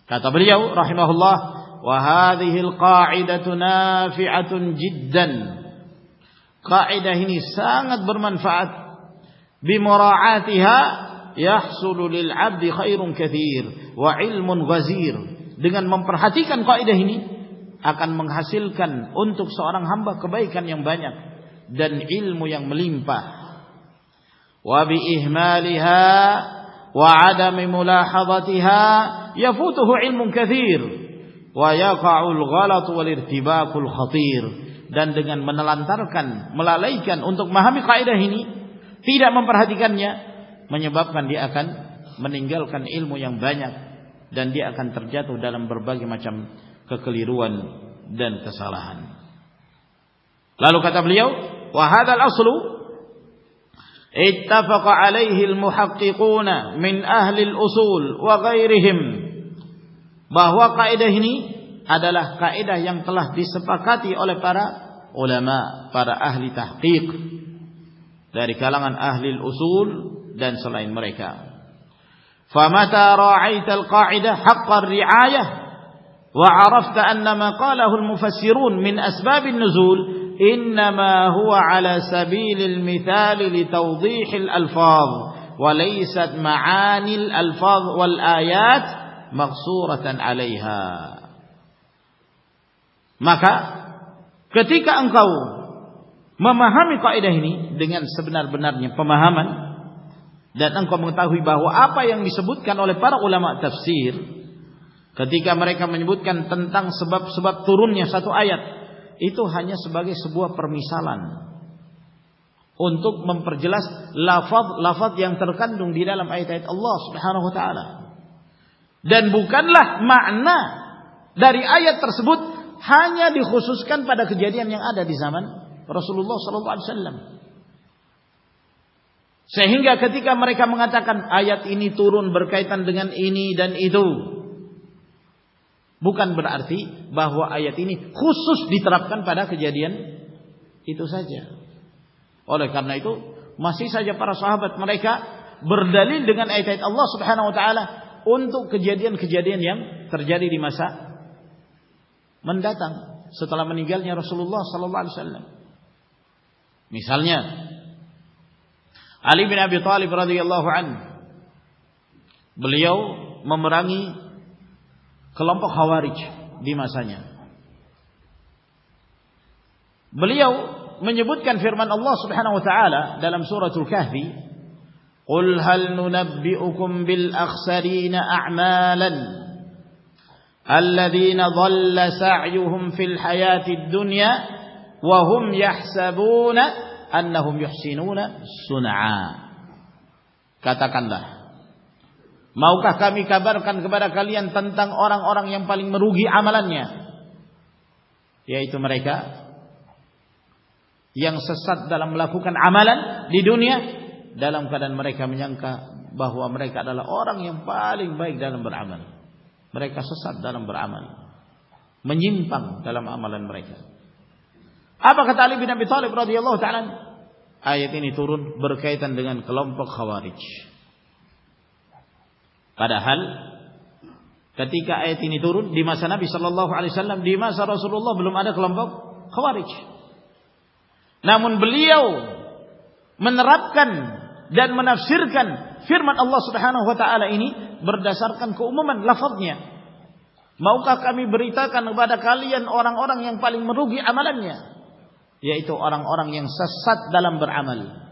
Kata beliau rahimahullah, wa hadhil qa'idatu nafi'atun jiddan. Kaidah ini sangat bermanfaat. Bi mura'atiha yahsulu lil 'abdi khairun katsir wa 'ilmun ghazir. Dengan memperhatikan kaidah ini akan menghasilkan untuk seorang hamba kebaikan yang banyak dan ilmu yang melimpah. Wa bi ihmaliha wa 'adami mulahadhatiha yafutuhu 'ilmun katsir wa yaqa'ul ghalat wal irtibakul khatir. Dan dengan menelantarkan, melalaikan untuk memahami kaidah ini, tidak memperhatikannya, menyebabkan dia akan meninggalkan ilmu yang banyak dan dia akan terjatuh dalam berbagai macam kekeliruan dan kesalahan. Lalu kata beliau, wa hadzal aslu ittafaqa alaihi al-muhaqqiquna min ahli al-usul wa ghairihim. Bahwa kaidah ini adalah kaidah yang telah disepakati oleh para ulama, para ahli tahqiq dari kalangan ahli al-usul dan selain mereka. Famata ra'aita al-qa'idah haqqa ar-ri'ayah wa 'arafta anna ma qalahu al-mufassirun min asbab an-nuzul innama huwa 'ala sabil al-mithal li tawdih al-alfaz wa laysat ma'ani al-alfaz wal ayat maqsuratan 'alayha. Maka ketika engkau memahami kaidah ini dengan sebenar-benarnya pemahaman dan engkau mengetahui bahwa apa yang disebutkan oleh para ulama tafsir ketika mereka menyebutkan tentang sebab-sebab turunnya satu ayat, itu hanya sebagai sebuah permisalan untuk memperjelas lafaz-lafaz yang terkandung di dalam ayat-ayat Allah Subhanahu wa taala. Dan bukanlah makna dari ayat tersebut hanya dikhususkan pada kejadian yang ada di zaman Rasulullah sallallahu alaihi wasallam. Sehingga ketika mereka mengatakan ayat ini turun berkaitan dengan ini dan itu, bukan berarti bahwa ayat ini khusus diterapkan pada kejadian itu saja. Oleh karena itu, masih saja para sahabat mereka berdalil dengan ayat-ayat Allah Subhanahu wa taala untuk kejadian-kejadian yang terjadi di masa mendatang setelah meninggalnya Rasulullah sallallahu alaihi wasallam. Misalnya Ali bin Abi Thalib radhiyallahu anhu, beliau memerangi kelompok Khawarij di masanya. Beliau menyebutkan firman Allah Subhanahu wa taala dalam suratul Kahfi, "Qul hal nunabbi'ukum bil akhsarina a'malan alladzina dhalla sa'yuhum fil hayatid dunya wa hum yahsabuna annahum yuhsinuna sun'a." Katakanlah, maukah kami kabarkan kepada kalian tentang orang-orang yang paling merugi amalannya, yaitu mereka yang sesat dalam melakukan amalan di dunia dalam keadaan mereka menyangka bahwa mereka adalah orang yang paling baik dalam beramal. Mereka sesat dalam beramal, menyimpang dalam amalan mereka. Apa kata Ali bin Abi Thalib radhiyallahu ta'ala? Ayat ini turun berkaitan dengan kelompok Khawarij. Padahal ketika ayat ini turun di masa Nabi sallallahu alaihi wasallam, di masa Rasulullah belum ada kelompok Khawarij. Namun beliau menerapkan dan menafsirkan firman Allah Subhanahu wa taala ini berdasarkan keumuman lafaznya. Maukah kami beritakan kepada kalian orang-orang yang paling merugi amalannya, yaitu orang-orang yang sesat dalam beramal.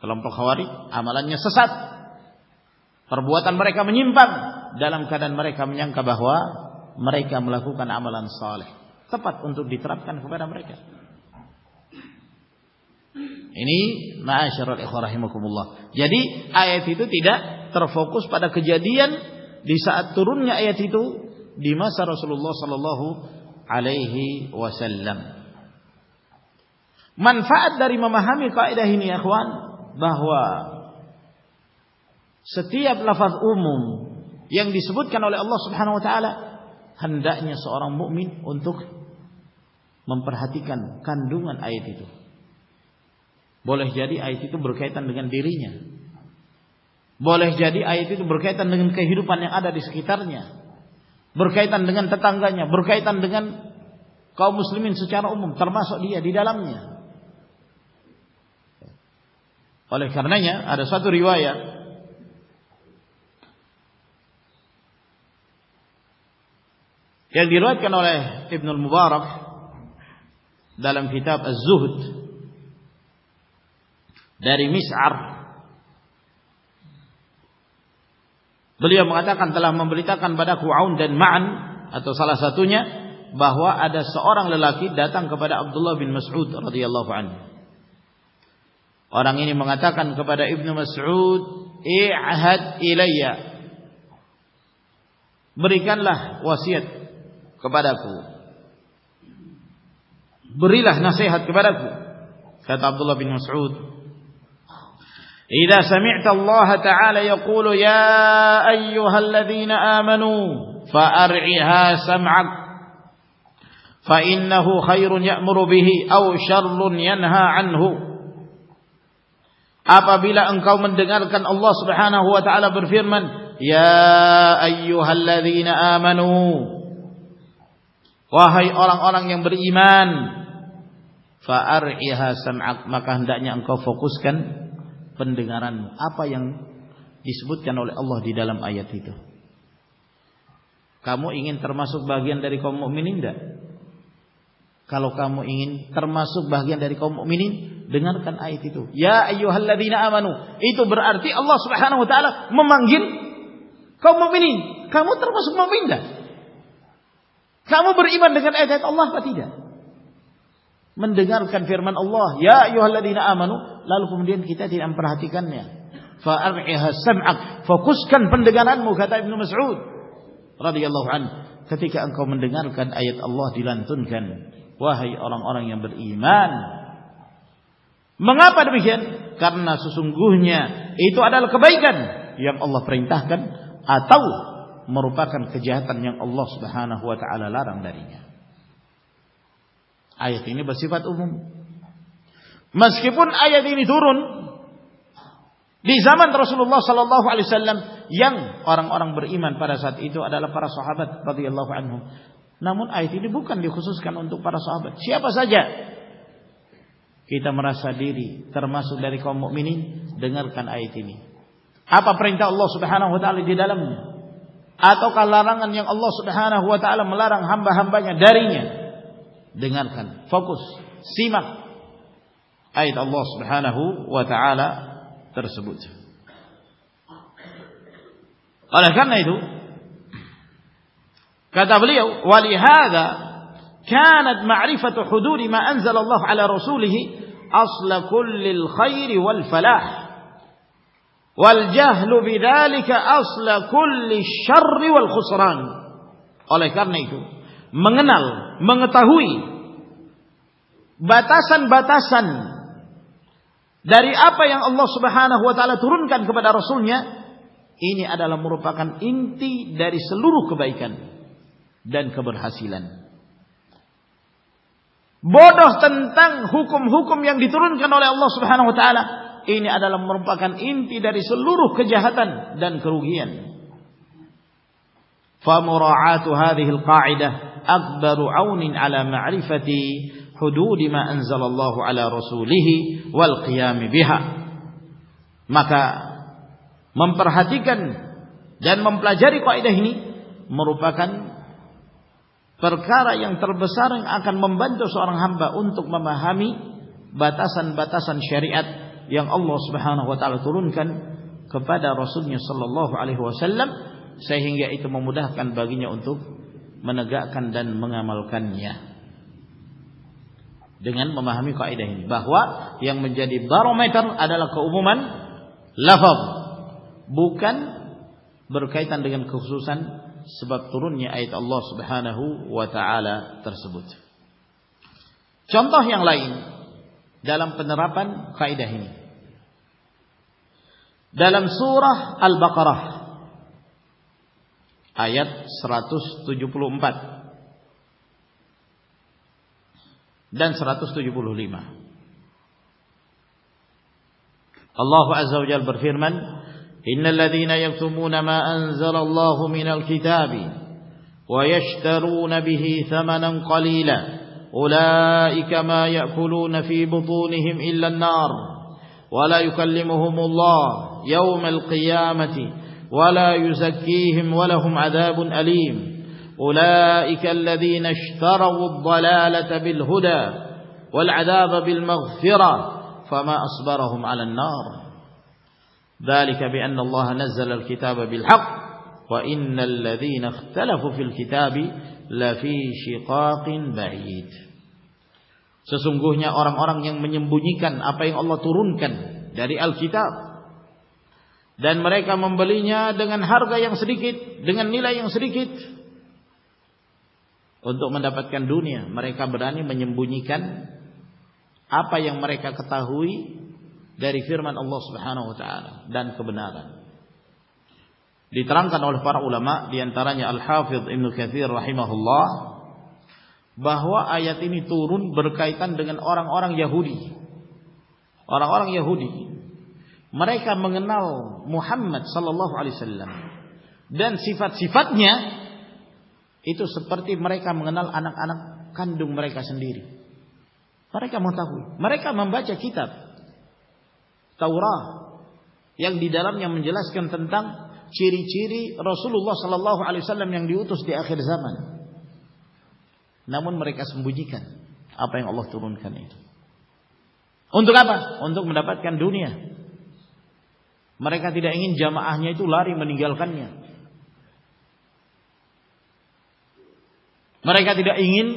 Kelompok Khawarij amalannya sesat, perbuatan mereka menyimpang dalam keadaan mereka menyangka bahwa mereka melakukan amalan saleh, tepat untuk diterapkan kepada mereka. Ini ma'asyiral ikhwah rahimakumullah. Jadi ayat itu tidak terfokus pada kejadian di saat turunnya ayat itu di masa Rasulullah sallallahu alaihi wasallam. Manfaat dari memahami kaidah ini ya ikhwan, bahwa setiap lafaz umum yang disebutkan oleh Allah Subhanahu wa taala, hendaknya seorang mukmin untuk memperhatikan kandungan ayat itu. Boleh jadi ayat itu berkaitan dengan dirinya. Boleh jadi ayat itu berkaitan dengan kehidupan yang ada di sekitarnya, berkaitan dengan tetangganya, berkaitan dengan kaum muslimin secara umum, termasuk dia di dalamnya. Oleh karenanya ada satu riwayat yang diriwayatkan oleh Ibnu Mubarak dalam kitab Az-Zuhd dari Mis'ar. Beliau mengatakan telah memberitakan padaku Aun dan Ma'an, atau salah satunya, bahwa ada seorang lelaki datang kepada Abdullah bin Mas'ud radhiyallahu anhu. Orang ini mengatakan kepada Ibnu Mas'ud, "I'had ilayya." Berikanlah wasiat kepadaku. Berilah nasihat kepadaku. Kata Abdullah bin Mas'ud, "Idza sami'ta Allah Ta'ala yaqulu ya ayyuhalladzina amanu fa'ar'iha sam'ak fa innahu khairun ya'muru bihi aw syarrun yanha 'anhu." Apabila engkau mendengarkan Allah Subhanahu wa taala berfirman, "Ya ayyuhalladzina amanu," wahai orang-orang yang beriman, fa'ar'iha sam'ak, maka hendaknya engkau fokuskan pendengaranmu, apa yang disebutkan oleh Allah di dalam ayat itu. Kamu ingin termasuk bagian dari kaum mukminin enggak? Kalau kamu ingin termasuk bagian dari kaum mukminin, dengarkan ayat itu. Ya ayyuhalladzina amanu. Itu berarti Allah Subhanahu wa taala memanggil kaum mukminin. Kamu termasuk mukmin enggak? Kamu beriman dengan ayat Allah apa tidak? Mendengarkan firman Allah, ya ayyuhalladzina amanu, lalu kemudian kita tidak memperhatikannya. Fa'ar'iha sam'ak, fokuskan pendengaranmu, kata Ibnu Mas'ud radhiyallahu anhu, ketika engkau mendengarkan ayat Allah dilantunkan, wahai orang-orang yang beriman, Mengapa demikian? Karena sesungguhnya itu adalah kebaikan yang Allah perintahkan atau merupakan kejahatan yang Allah Subhanahu wa taala larang darinya. Ayat ini bersifat umum. Meskipun ayat ini turun di zaman Rasulullah sallallahu alaihi wasallam yang orang-orang beriman pada saat itu adalah para sahabat radhiyallahu anhum. Namun ayat ini bukan dikhususkan untuk para sahabat. Siapa saja kita merasa diri termasuk dari kaum mukminin, dengarkan ayat ini. Apa perintah Allah Subhanahu wa taala di dalamnya? Ataukah larangan yang Allah Subhanahu wa taala melarang hamba-hambanya darinya? Dengarkan, fokus, simak ayat Allah Subhanahu wa taala tersebut. Oleh karena itu kata beliau, walihada kanat ma'rifatu hudud ma anzala Allah ala rasulih asla kullil khairi wal falah wal jahlu bidzalika asla kulli syarri wal khusran. Oleh karena itu, mengenal, mengetahui batasan-batasan dari apa yang Allah Subhanahu wa taala turunkan kepada rasulnya, ini adalah merupakan inti dari seluruh kebaikan dan keberhasilan. Bodoh tentang hukum-hukum yang diturunkan oleh Allah Subhanahu wa taala, ini adalah merupakan inti dari seluruh kejahatan dan kerugian. Famura'atu hadhihi al-qa'idah akbaru 'aunin 'ala ma'rifati hudud ma anzalallahu 'ala rasulih wal qiyam biha. Maka memperhatikan dan mempelajari kaidah ini merupakan perkara yang terbesar yang akan membantu seorang hamba untuk memahami batasan-batasan syariat yang Allah Subhanahu wa taala turunkan kepada Rasulnya sallallahu alaihi wasallam, sehingga itu memudahkan baginya untuk menegakkan dan mengamalkannya. Dengan memahami kaidah ini, bahwa yang menjadi barometer adalah keumuman lafaz, bukan berkaitan dengan kekhususan sebab turunnya ayat Allah Subhanahu wa taala tersebut. Contoh yang lain dalam penerapan kaidah ini, dalam surah Al-Baqarah ayat 174 dan 175, Allah Azza wa Jalla berfirman, innal ladzina yaktumuna ma anzalallahu minal kitabi wa yashtaruna bihi thamanan qalila ulaika ma ya'kuluna fi butunihim illa an-nar wa la yukallimuhumullah yawmal qiyamati wa la yuzakkihim wa lahum 'adzabun alim ulaika alladhina ishtaraw ad-dalalata bil huda wal 'adzaba bil maghfirah fama asbarahum 'alan nar. ذلك بأن الله نزل الكتاب بالحق وإن الذين اختلفوا في الكتاب لفي شقاق بعيد. Sesungguhnya orang-orang yang menyembunyikan apa yang Allah turunkan dari Alkitab dan mereka membelinya dengan harga yang sedikit, dengan nilai yang sedikit untuk mendapatkan dunia, mereka berani menyembunyikan apa yang mereka ketahui dari firman Allah Subhanahu wa taala dan kebenaran. Diterangkan oleh para ulama, di antaranya Al-Hafidz Ibnu Katsir rahimahullah, bahwa ayat ini turun berkaitan dengan orang-orang Yahudi. Orang-orang Yahudi, mereka mengenal Muhammad sallallahu alaihi wasallam dan sifat-sifatnya itu seperti mereka mengenal anak-anak kandung mereka sendiri. Mereka mengetahui, mereka membaca kitab Taurat yang di dalamnya menjelaskan tentang ciri-ciri Rasulullah sallallahu alaihi wasallam yang diutus di akhir zaman. Namun mereka sembunyikan apa yang Allah turunkan itu. Untuk apa? Untuk mendapatkan dunia. Mereka tidak ingin jamaahnya itu lari meninggalkannya. Mereka tidak ingin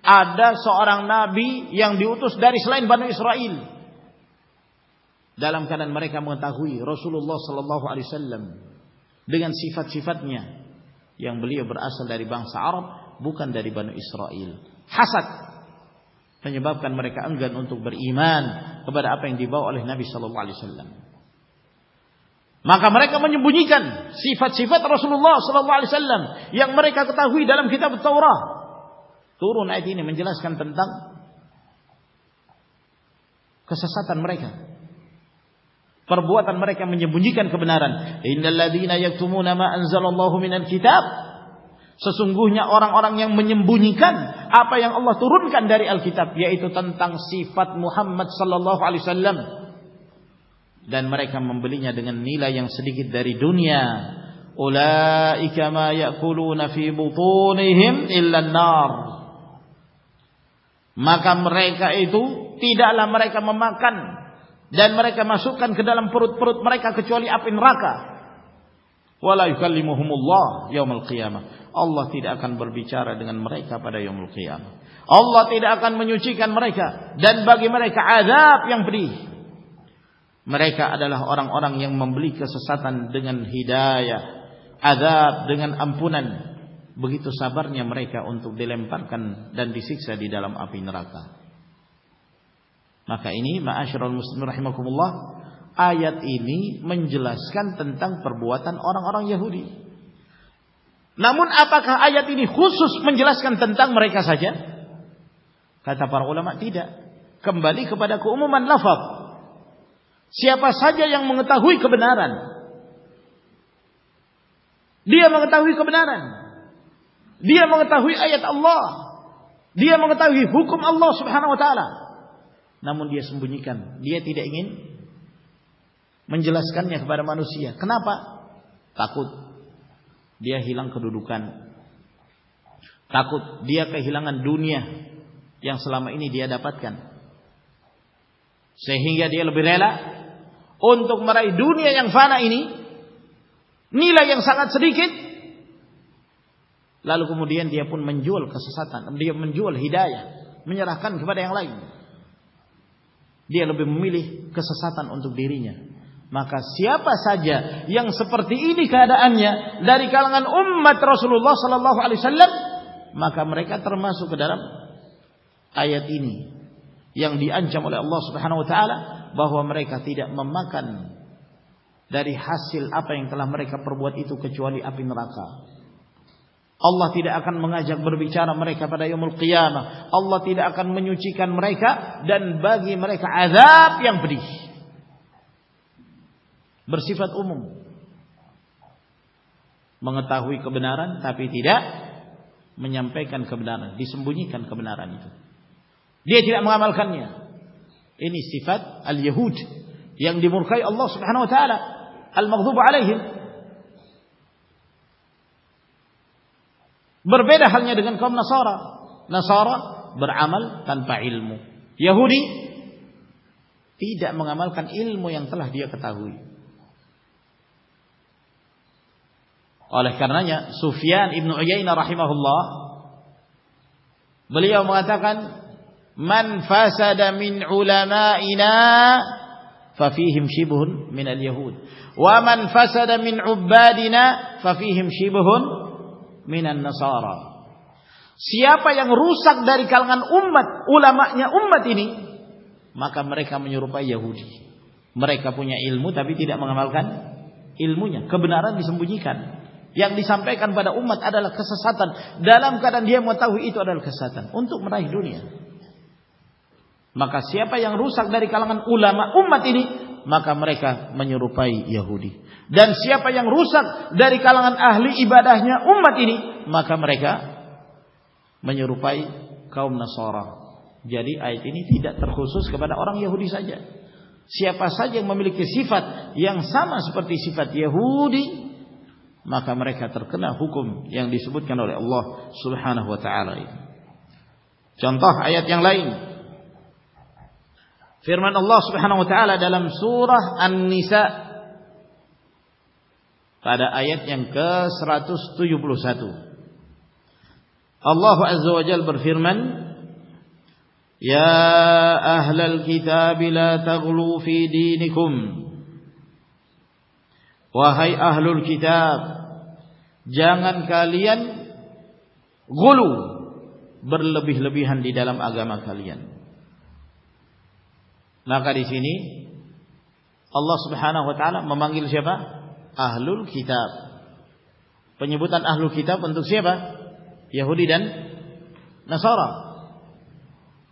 ada seorang nabi yang diutus dari selain Bani Israel. Dalam keadaan mereka mengetahui Rasulullah sallallahu alaihi wasallam dengan sifat-sifatnya yang beliau berasal dari bangsa Arab, bukan dari Bani Israel. Hasad menyebabkan mereka enggan untuk beriman kepada apa yang dibawa oleh Nabi sallallahu alaihi wasallam. Maka mereka menyembunyikan sifat-sifat Rasulullah sallallahu alaihi wasallam yang mereka ketahui dalam kitab Taurat. Turun ayat ini menjelaskan tentang kesesatan mereka. Perbuatan mereka menyembunyikan kebenaran. Innal ladzina yaktumuna ma anzalallahu minal kitab. Sesungguhnya orang-orang yang menyembunyikan apa yang Allah turunkan dari Alkitab, yaitu tentang sifat Muhammad sallallahu alaihi wasallam, dan mereka membelinya dengan nilai yang sedikit dari dunia. Ulaika ma ya'kuluna fi butunihim illa an-nar. Maka mereka itu tidaklah mereka memakan dan mereka masukkan ke dalam perut-perut mereka kecuali api neraka. Wala yukallimuhumullah yaumil qiyamah. Allah tidak akan berbicara dengan mereka pada yaumul qiyamah. Allah tidak akan menyucikan mereka dan bagi mereka azab yang pedih. Mereka adalah orang-orang yang membeli kesesatan dengan hidayah, azab dengan ampunan. Begitu sabarnya mereka untuk dilemparkan dan disiksa di dalam api neraka. Maka ini ma'asyiral muslimin rahimakumullah, ayat ini menjelaskan tentang perbuatan orang-orang Yahudi. Namun apakah ayat ini khusus menjelaskan tentang mereka saja? Kata para ulama tidak. Kembali kepada keumuman lafaz. Siapa saja yang mengetahui kebenaran, dia mengetahui kebenaran, dia mengetahui ayat Allah, dia mengetahui hukum Allah Subhanahu wa taala, namun dia sembunyikan, dia tidak ingin menjelaskannya kepada manusia. Kenapa? Takut dia hilang kedudukan, takut dia kehilangan dunia yang selama ini dia dapatkan, sehingga dia lebih rela untuk meraih dunia yang fana ini, nilai yang sangat sedikit, lalu kemudian dia pun menjual kesesatan, dia menjual hidayah, menyerahkan kepada yang lain. Dia lebih memilih kesesatan untuk dirinya. Maka siapa saja yang seperti ini keadaannya dari kalangan umat Rasulullah sallallahu alaihi wasallam, maka mereka termasuk ke dalam ayat ini yang diancam oleh Allah Subhanahu wa taala bahwa mereka tidak memakan dari hasil apa yang telah mereka perbuat itu kecuali api neraka. Allah tidak akan mengajak berbicara mereka pada yaumul qiyamah. Allah tidak akan menyucikan mereka dan bagi mereka azab yang pedih. Bersifat umum. Mengetahui kebenaran tapi tidak menyampaikan kebenaran, disembunyikan kebenaran itu. Dia tidak mengamalkannya. Ini sifat al-Yahud yang dimurkai Allah Subhanahu wa taala, al-maghdubu alaihim. Berbeda halnya dengan kaum Nasara. Nasara beramal tanpa ilmu. Yahudi tidak mengamalkan ilmu yang telah dia ketahui. Oleh karenanya Sufyan ibn Uyainah rahimahullah, beliau mengatakan, man fasada min ulama'ina fafihim shibhun min al-yahud wa man fasada min ubbadina fafihim shibhun min an-nasara. Siapa yang rusak dari kalangan umat, ulamanya umat ini, maka mereka menyerupai Yahudi. Mereka punya ilmu tapi tidak mengamalkan ilmunya. Kebenaran disembunyikan. Yang disampaikan pada umat adalah kesesatan, dalam keadaan dia mengetahui itu adalah kesesatan untuk meraih dunia. Maka siapa yang rusak dari kalangan ulama umat ini, maka mereka menyerupai Yahudi. Dan siapa yang rusak dari kalangan ahli ibadahnya umat ini, maka mereka menyerupai kaum Nasara. Jadi ayat ini tidak terkhusus kepada orang Yahudi saja. Siapa saja yang memiliki sifat yang sama seperti sifat Yahudi, maka mereka terkena hukum yang disebutkan oleh Allah Subhanahu wa taala. Contoh ayat yang lain. Firman Allah Subhanahu wa taala dalam surah An-Nisa pada ayat yang ke-171. Allah Azza wa Jalla berfirman, "Ya ahlal kitab la taghlu fi dinikum." Wahai ahlul kitab, jangan kalian ghulu, berlebih-lebihan di dalam agama kalian. Maka di sini Allah Subhanahu wa taala memanggil siapa? Ahlul kitab. Penyebutan ahlul kitab untuk siapa? Yahudi dan Nasara.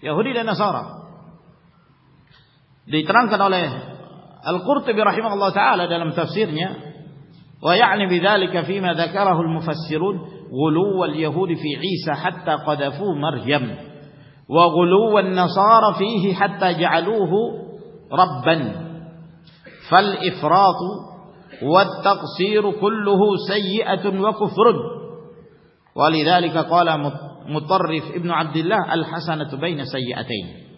Yahudi dan Nasara. Diterangkan oleh Al-Qurtubi rahimahullah taala dalam tafsirnya, wa ya'ni bidzalika fima dzakarahu al-mufassirun ghuluw al-yahud fi Isa hatta qadafu Maryam wa ghuluw an-nasara fihi hatta ja'aluhu rabban fal ifratu wat taqsir kulluhu sayyi'atun wa kufrun walidzalika qala Mutarrif Ibnu Abdullah al-hasanatu baina sayyi'atain.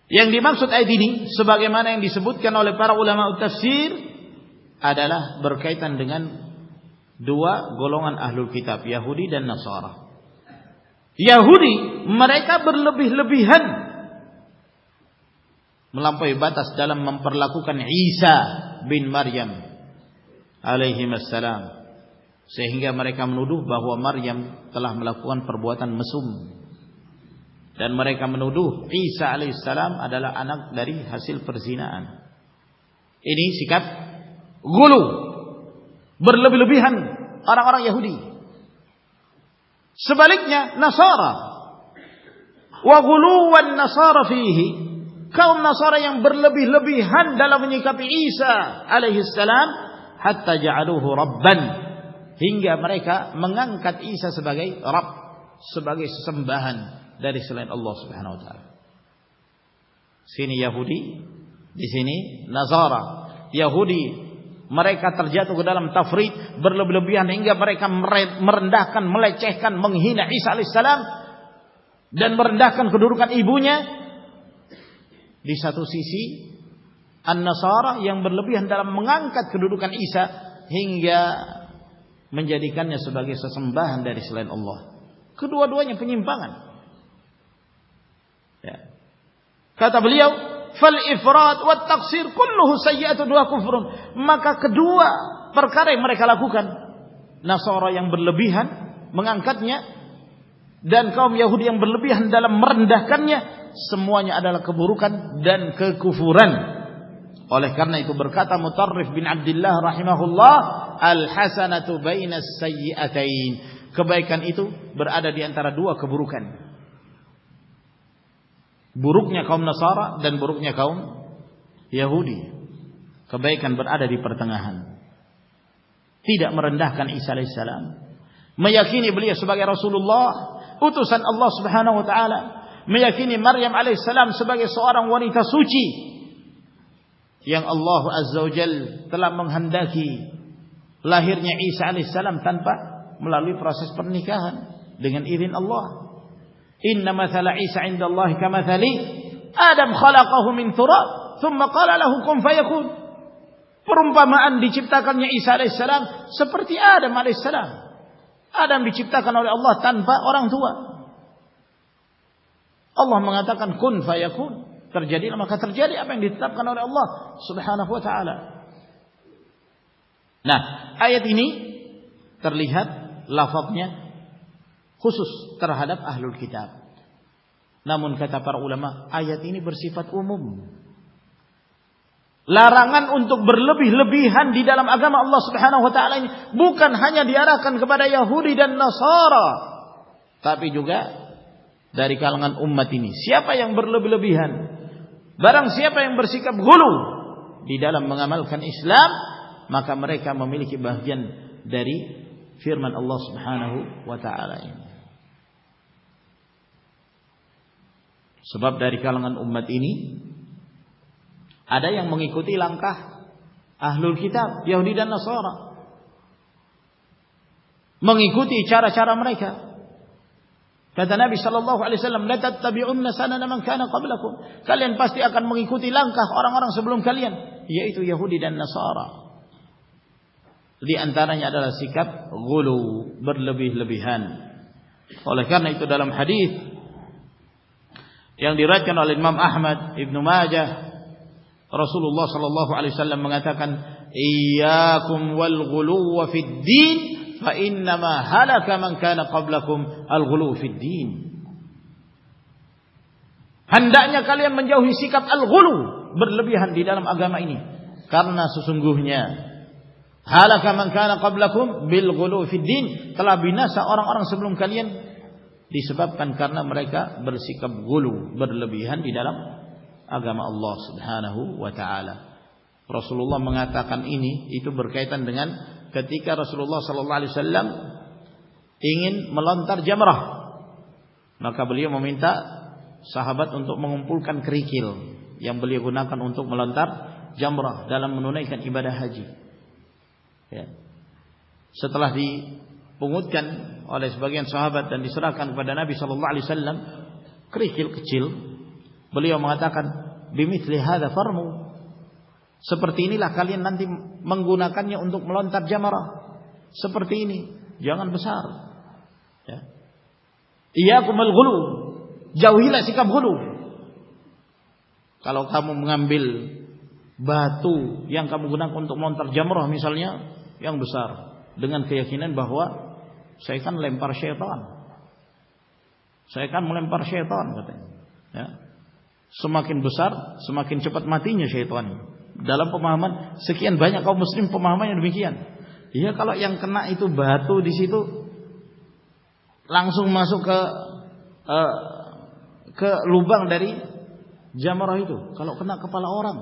Yang dimaksud ayat ini sebagaimana yang disebutkan oleh para ulama tafsir adalah berkaitan dengan dua golongan ahlul kitab, Yahudi dan Nasara. Yahudi mereka berlebih-lebihan melampaui batas dalam memperlakukan Isa bin Maryam alaihi wassalam, sehingga mereka menuduh bahwa Maryam telah melakukan perbuatan mesum. Dan mereka menuduh Isa alaihissalam adalah anak dari hasil perzinaan. Ini sikap gulu, berlebih-lebihan orang-orang Yahudi. Sebaliknya Nasara, wa ghuluwan Nasara fihi, kaum Nasara yang berlebih-lebihan dalam menyikapi Isa alaihissalam, hatta ja'aluhu rabban, hingga mereka mengangkat Isa sebagai Rabb, sebagai sesembahan dari selain Allah Subhanahu wa taala. Sini Yahudi, di sini Nasara. Yahudi mereka terjatuh ke dalam tafrid, berlebih-lebihan hingga mereka merendahkan, melecehkan, menghina Isa alaihissalam dan merendahkan kedudukan ibunya. Di satu sisi An-Nasara yang berlebihan dalam mengangkat kedudukan Isa hingga menjadikannya sebagai sesembahan dari selain Allah. Kedua-duanya penyimpangan. Ya. Kata beliau, fal ifrat wat taqsir kulluhu sayyi'atun wa kufrun. Maka kedua perkara yang mereka lakukan, Nasara yang berlebihan mengangkatnya dan kaum Yahudi yang berlebihan dalam merendahkannya, semuanya adalah keburukan dan kekufuran. Oleh karena itu berkata Mutarrif bin Abdullah rahimahullah, al-hasanatu bainas sayyi'atain. Kebaikan itu berada di antara dua keburukan. Buruknya kaum Nasara dan buruknya kaum Yahudi. Kebaikan berada di pertengahan. Tidak merendahkan Isa alaihissalam, meyakini beliau sebagai Rasulullah, utusan Allah Subhanahu wa taala, meyakini Maryam alaihissalam sebagai seorang wanita suci yang Allah Azza wa Jalla telah menghendaki lahirnya Isa alaihissalam tanpa melalui proses pernikahan, dengan izin Allah. Inna mathala Isa 'inda Allah kamathali Adam khalaqahu min turab thumma qala lahu kun fayakun. Perumpamaan diciptakannya Isa alaihissalam seperti Adam alaihissalam. Adam diciptakan oleh Allah tanpa orang tua. Allah mengatakan kun fayakun, terjadilah maka terjadi apa yang ditetapkan oleh Allah Subhanahu wa taala. Nah, ayat ini terlihat lafaznya khusus terhadap ahlul kitab. Namun kata para ulama, ayat ini bersifat umum. Larangan untuk berlebih-lebihan di dalam agama Allah Subhanahu wa taala ini bukan hanya diarahkan kepada Yahudi dan Nasara, tapi juga dari kalangan umat ini. Siapa yang berlebih-lebihan, barang siapa yang bersikap ghulu di dalam mengamalkan Islam, maka mereka memiliki bagian dari firman Allah Subhanahu wa taala ini. Sebab dari kalangan umat ini ada yang mengikuti langkah ahlul kitab, Yahudi dan Nasara, mengikuti cara-cara mereka. Kata Nabi sallallahu alaihi wasallam, "La tattabi'unna sanana man kana qablakum." Kalian pasti akan mengikuti langkah orang-orang sebelum kalian, yaitu Yahudi dan Nasara. Di antaranya adalah sikap ghulu, berlebih-lebihan. Oleh karena itu dalam hadis yang diriwayatkan oleh Imam Ahmad, Ibnu Majah, Rasulullah sallallahu alaihi wasallam mengatakan, "Iyyakum wal ghuluwa fid din, fa inna ma halaka man kana qablakum al ghuluw fid din." Hendaknya kalian menjauhi sikap al-ghulu, berlebihan di dalam agama ini. Karena sesungguhnya halaka man kana qablakum bil ghulu fid din, telah binasa orang-orang sebelum kalian disebabkan karena mereka bersikap ghulu, berlebihan di dalam agama Allah Subhanahu wa taala. Rasulullah mengatakan ini itu berkaitan dengan ketika Rasulullah sallallahu alaihi wasallam ingin melontar jamrah, maka beliau meminta sahabat untuk mengumpulkan kerikil yang beliau gunakan untuk melontar jamrah dalam menunaikan ibadah haji. Ya. Setelah dipungutkan oleh sebagian sahabat dan diserahkan kepada Nabi sallallahu alaihi wasallam kerikil kecil, beliau mengatakan, "Bimithli hadza farmu." Seperti inilah kalian nanti menggunakannya untuk melontar jamrah. Seperti ini, jangan besar. Ya. Iyyakumul ghulu, jauhilah sikap ghulu. Kalau kamu mengambil batu yang kamu gunakan untuk melontar jamrah misalnya yang besar, dengan keyakinan bahwa saya kan lempar syaitan, saya kan melempar syaitan katanya. Ya. Semakin besar, semakin cepat matinya syaitan. Dalam pemahaman sekian banyak kaum muslim pemahamannya demikian. Iya, kalau yang kena itu batu di situ langsung masuk ke lubang dari jamrah itu. Kalau kena kepala orang,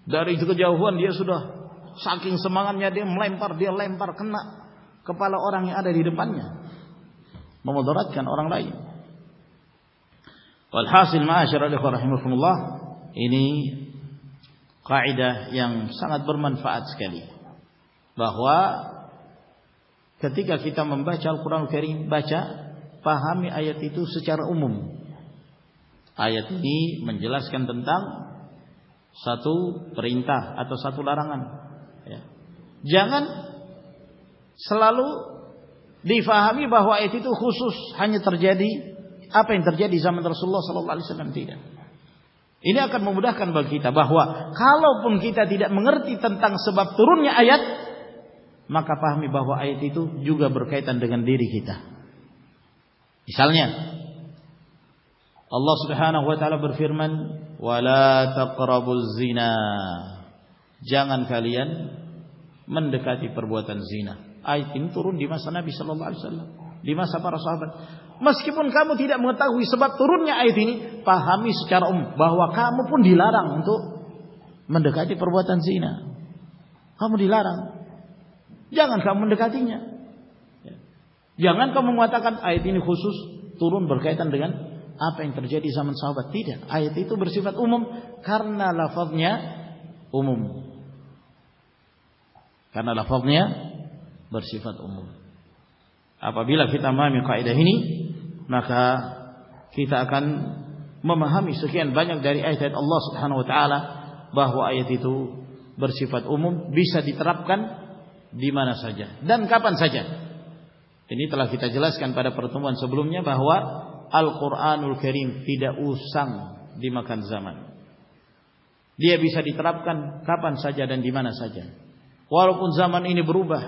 dari kejauhan dia sudah saking semangatnya dia lempar kena kepala orang yang ada di depannya, memudaratkan orang lain. Walhasil ma'asyiral ikhwah rahimakumullah, ini kaidah yang sangat bermanfaat sekali, bahwa ketika kita membaca Al-Quran Al-Karim, pahami ayat itu secara umum. Ayat ini menjelaskan tentang satu perintah atau satu larangan. Ya. Jangan selalu difahami bahwa ayat itu khusus hanya terjadi apa yang terjadi zaman Rasulullah SAW. Tidak. Ini akan memudahkan bagi kita bahwa kalaupun kita tidak mengerti tentang sebab turunnya ayat, maka pahami bahwa ayat itu juga berkaitan dengan diri kita. Misalnya Allah Subhanahu wa taala berfirman, "Wala taqrabuz zina." Jangan kalian mendekati perbuatan zina. Ayat ini turun di masa Nabi sallallahu alaihi wasallam, di masa para sahabat. Meskipun kamu tidak mengetahui sebab turunnya ayat ini, pahami secara umum bahwa kamu pun dilarang untuk mendekati perbuatan zina. Kamu dilarang. Jangan kamu mendekatinya. Jangan kamu mengatakan ayat ini khusus turun berkaitan dengan apa yang terjadi zaman sahabat. Tidak. Ayat itu bersifat umum karena lafaznya umum. Karena lafaznya bersifat umum. Apabila kita memahami kaidah ini, maka kita akan memahami sekian banyak dari ayat-ayat Allah Subhanahu wa taala bahwa ayat itu bersifat umum, bisa diterapkan di mana saja dan kapan saja. Ini telah kita jelaskan pada pertemuan sebelumnya bahwa Al-Qur'anul Karim tidak usang dimakan zaman. Dia bisa diterapkan kapan saja dan di mana saja. Walaupun zaman ini berubah,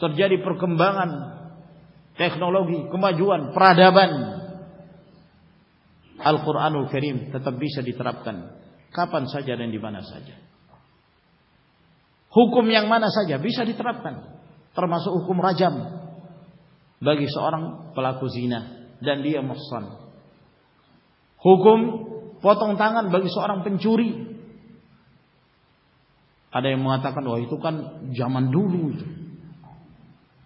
terjadi perkembangan teknologi, kemajuan, peradaban, Al-Qur'anul Karim tetap bisa diterapkan kapan saja dan di mana saja. Hukum yang mana saja bisa diterapkan, termasuk hukum rajam bagi seorang pelaku zina dan dia muhsan. Hukum potong tangan bagi seorang pencuri. Ada yang mengatakan, wah itu kan zaman dulu itu.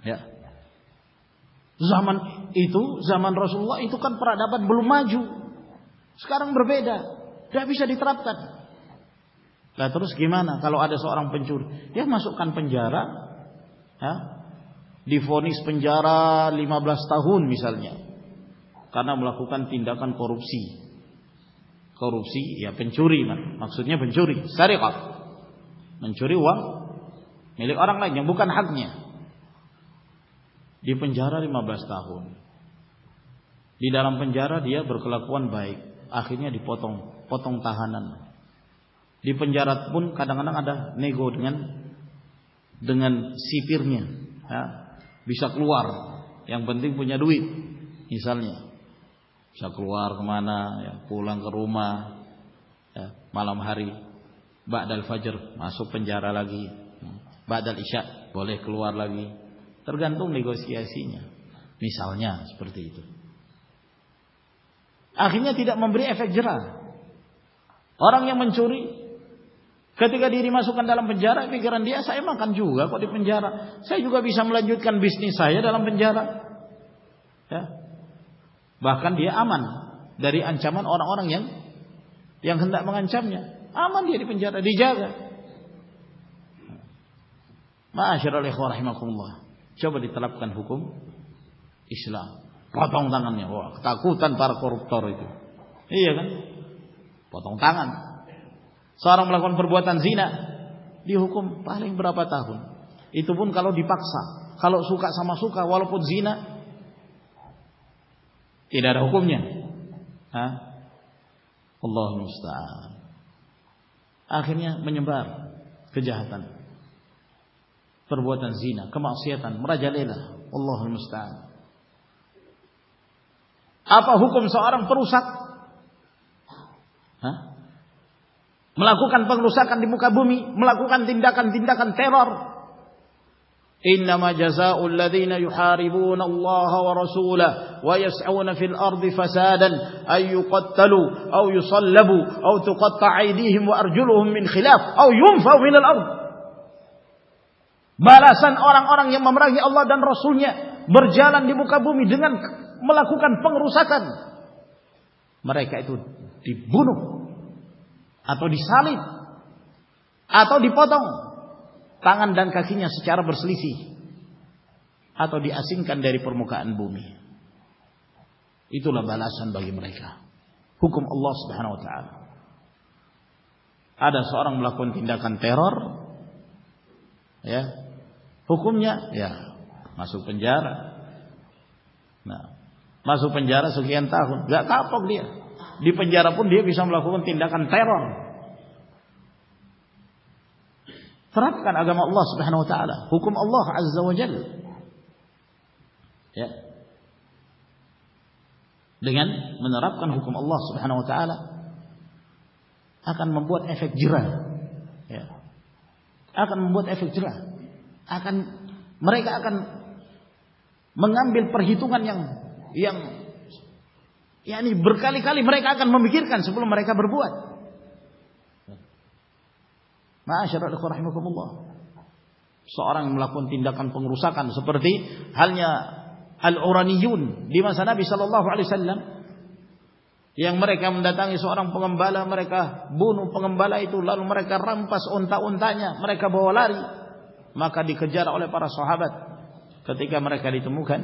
Ya. Zaman itu, zaman Rasulullah itu kan peradaban belum maju. Sekarang berbeda, tidak bisa diterapkan. Nah terus gimana kalau ada seorang pencuri? Dia masukkan penjara, ya, divonis penjara 15 tahun misalnya, karena melakukan tindakan korupsi. Korupsi, ya pencuri, maksudnya pencuri, sariqah, mencuri uang milik orang lain yang bukan haknya. Di penjara 15 tahun. Di dalam penjara dia berkelakuan baik, akhirnya potong tahanan. Di penjara pun kadang-kadang ada nego dengan sipirnya, ya, bisa keluar. Yang penting punya duit, misalnya. Bisa keluar kemana, ya, pulang ke rumah, ya, malam hari, ba'dal fajr masuk penjara lagi, ba'dal isya boleh keluar lagi, tergantung negosiasinya. Misalnya seperti itu. Akhirnya tidak memberi efek jerah. Orang yang mencuri, ketika diri masukkan dalam penjara, pikiran dia, saya makan juga kok di penjara, saya juga bisa melanjutkan bisnis saya dalam penjara, ya. Bahkan dia aman dari ancaman orang-orang yang hendak mengancamnya. Aman dia di penjara, dijaga. Ma'asyiral ikhwah rahimakumullah. Coba diterapkan hukum Islam. Potong tangannya. Wah, ketakutan para koruptor itu. Iya kan? Potong tangan. Seorang melakukan perbuatan zina, dihukum paling berapa tahun? Itu pun kalau dipaksa. Kalau suka sama suka, walaupun zina, tidak ada hukumnya. Allahul musta'an. Akhirnya menyebar kejahatan, perbuatan zina, kemaksiatan merajalela. Allahul musta'an. Apa hukum seorang perusak? Melakukan pengerusakan di muka bumi, melakukan tindakan-tindakan teror. Innama jazaa'ul ladzina yuharibuna Allah wa rasulahu wa yas'auna fil ardi fasadan ay yuqattalu aw yusallabu aw tuqatta'a aydihim wa arjuluhum min khilaf aw yunfaw min al-ard. Balasan orang-orang yang memerangi Allah dan Rasulnya, berjalan di muka bumi dengan melakukan pengerusakan, mereka itu dibunuh atau disalib atau dipotong tangan dan kakinya secara berselisih, atau diasingkan dari permukaan bumi. Itulah balasan bagi mereka. Hukum Allah Subhanahu wa taala. Ada seorang melakukan tindakan teror, ya, hukumnya ya masuk penjara. Nah, masuk penjara sekian tahun, enggak kapok dia. Di penjara pun dia bisa melakukan tindakan teror. Terapkan agama Allah Subhanahu wa taala, hukum Allah Azza wa Jalla. Ya. Dengan menerapkan hukum Allah Subhanahu wa taala akan membuat efek jerah. Ya. Akan membuat efek jerah. Mereka akan mengambil perhitungan yang yakni berkali-kali mereka akan memikirkan sebelum mereka berbuat. Ma'asyiral ikhwah rahimakumullah. Seorang yang melakukan tindakan pengerusakan seperti halnya al-Uraniyun di masa Nabi sallallahu alaihi wasallam, yang mereka mendatangi seorang pengembala, mereka bunuh pengembala itu, lalu mereka rampas unta-untanya, mereka bawa lari, maka dikejar oleh para sahabat. Ketika mereka ditemukan,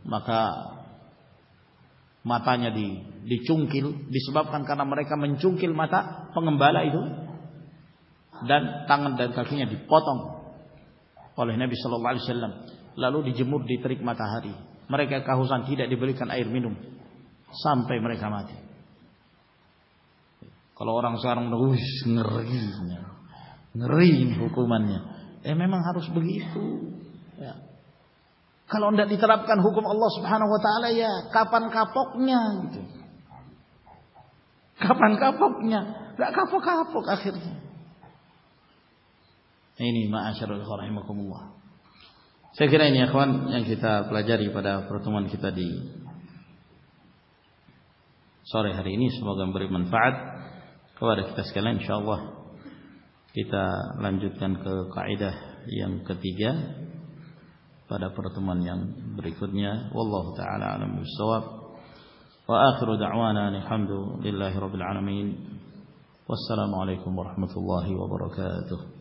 maka matanya dicungkil, disebabkan karena mereka mencungkil mata pengembala itu, dan tangan dan kakinya dipotong oleh Nabi sallallahu alaihi wasallam, lalu dijemur di terik matahari. Mereka kehausan, tidak diberikan air minum sampai mereka mati. Kalau orang sekarang ngeri hukumannya. Memang harus begitu. Ya. Kalau tidak diterapkan hukum Allah Subhanahu wa taala, ya kapan kapoknya gitu. Kapan kapoknya? Enggak kapok-kapok akhirnya. Ini ma'asyiral ikhwah rahimakumullah. Saya kira ini ikhwan yang kita pelajari pada pertemuan kita di sore hari ini, semoga memberi manfaat kepada kita sekalian. Insyaallah kita lanjutkan ke kaidah yang ketiga pada pertemuan yang berikutnya. Wallahu taala a'lam bissawab. Wa akhiru da'wana alhamdulillahi rabbil alamin. Wassalamu alaikum warahmatullahi wabarakatuh.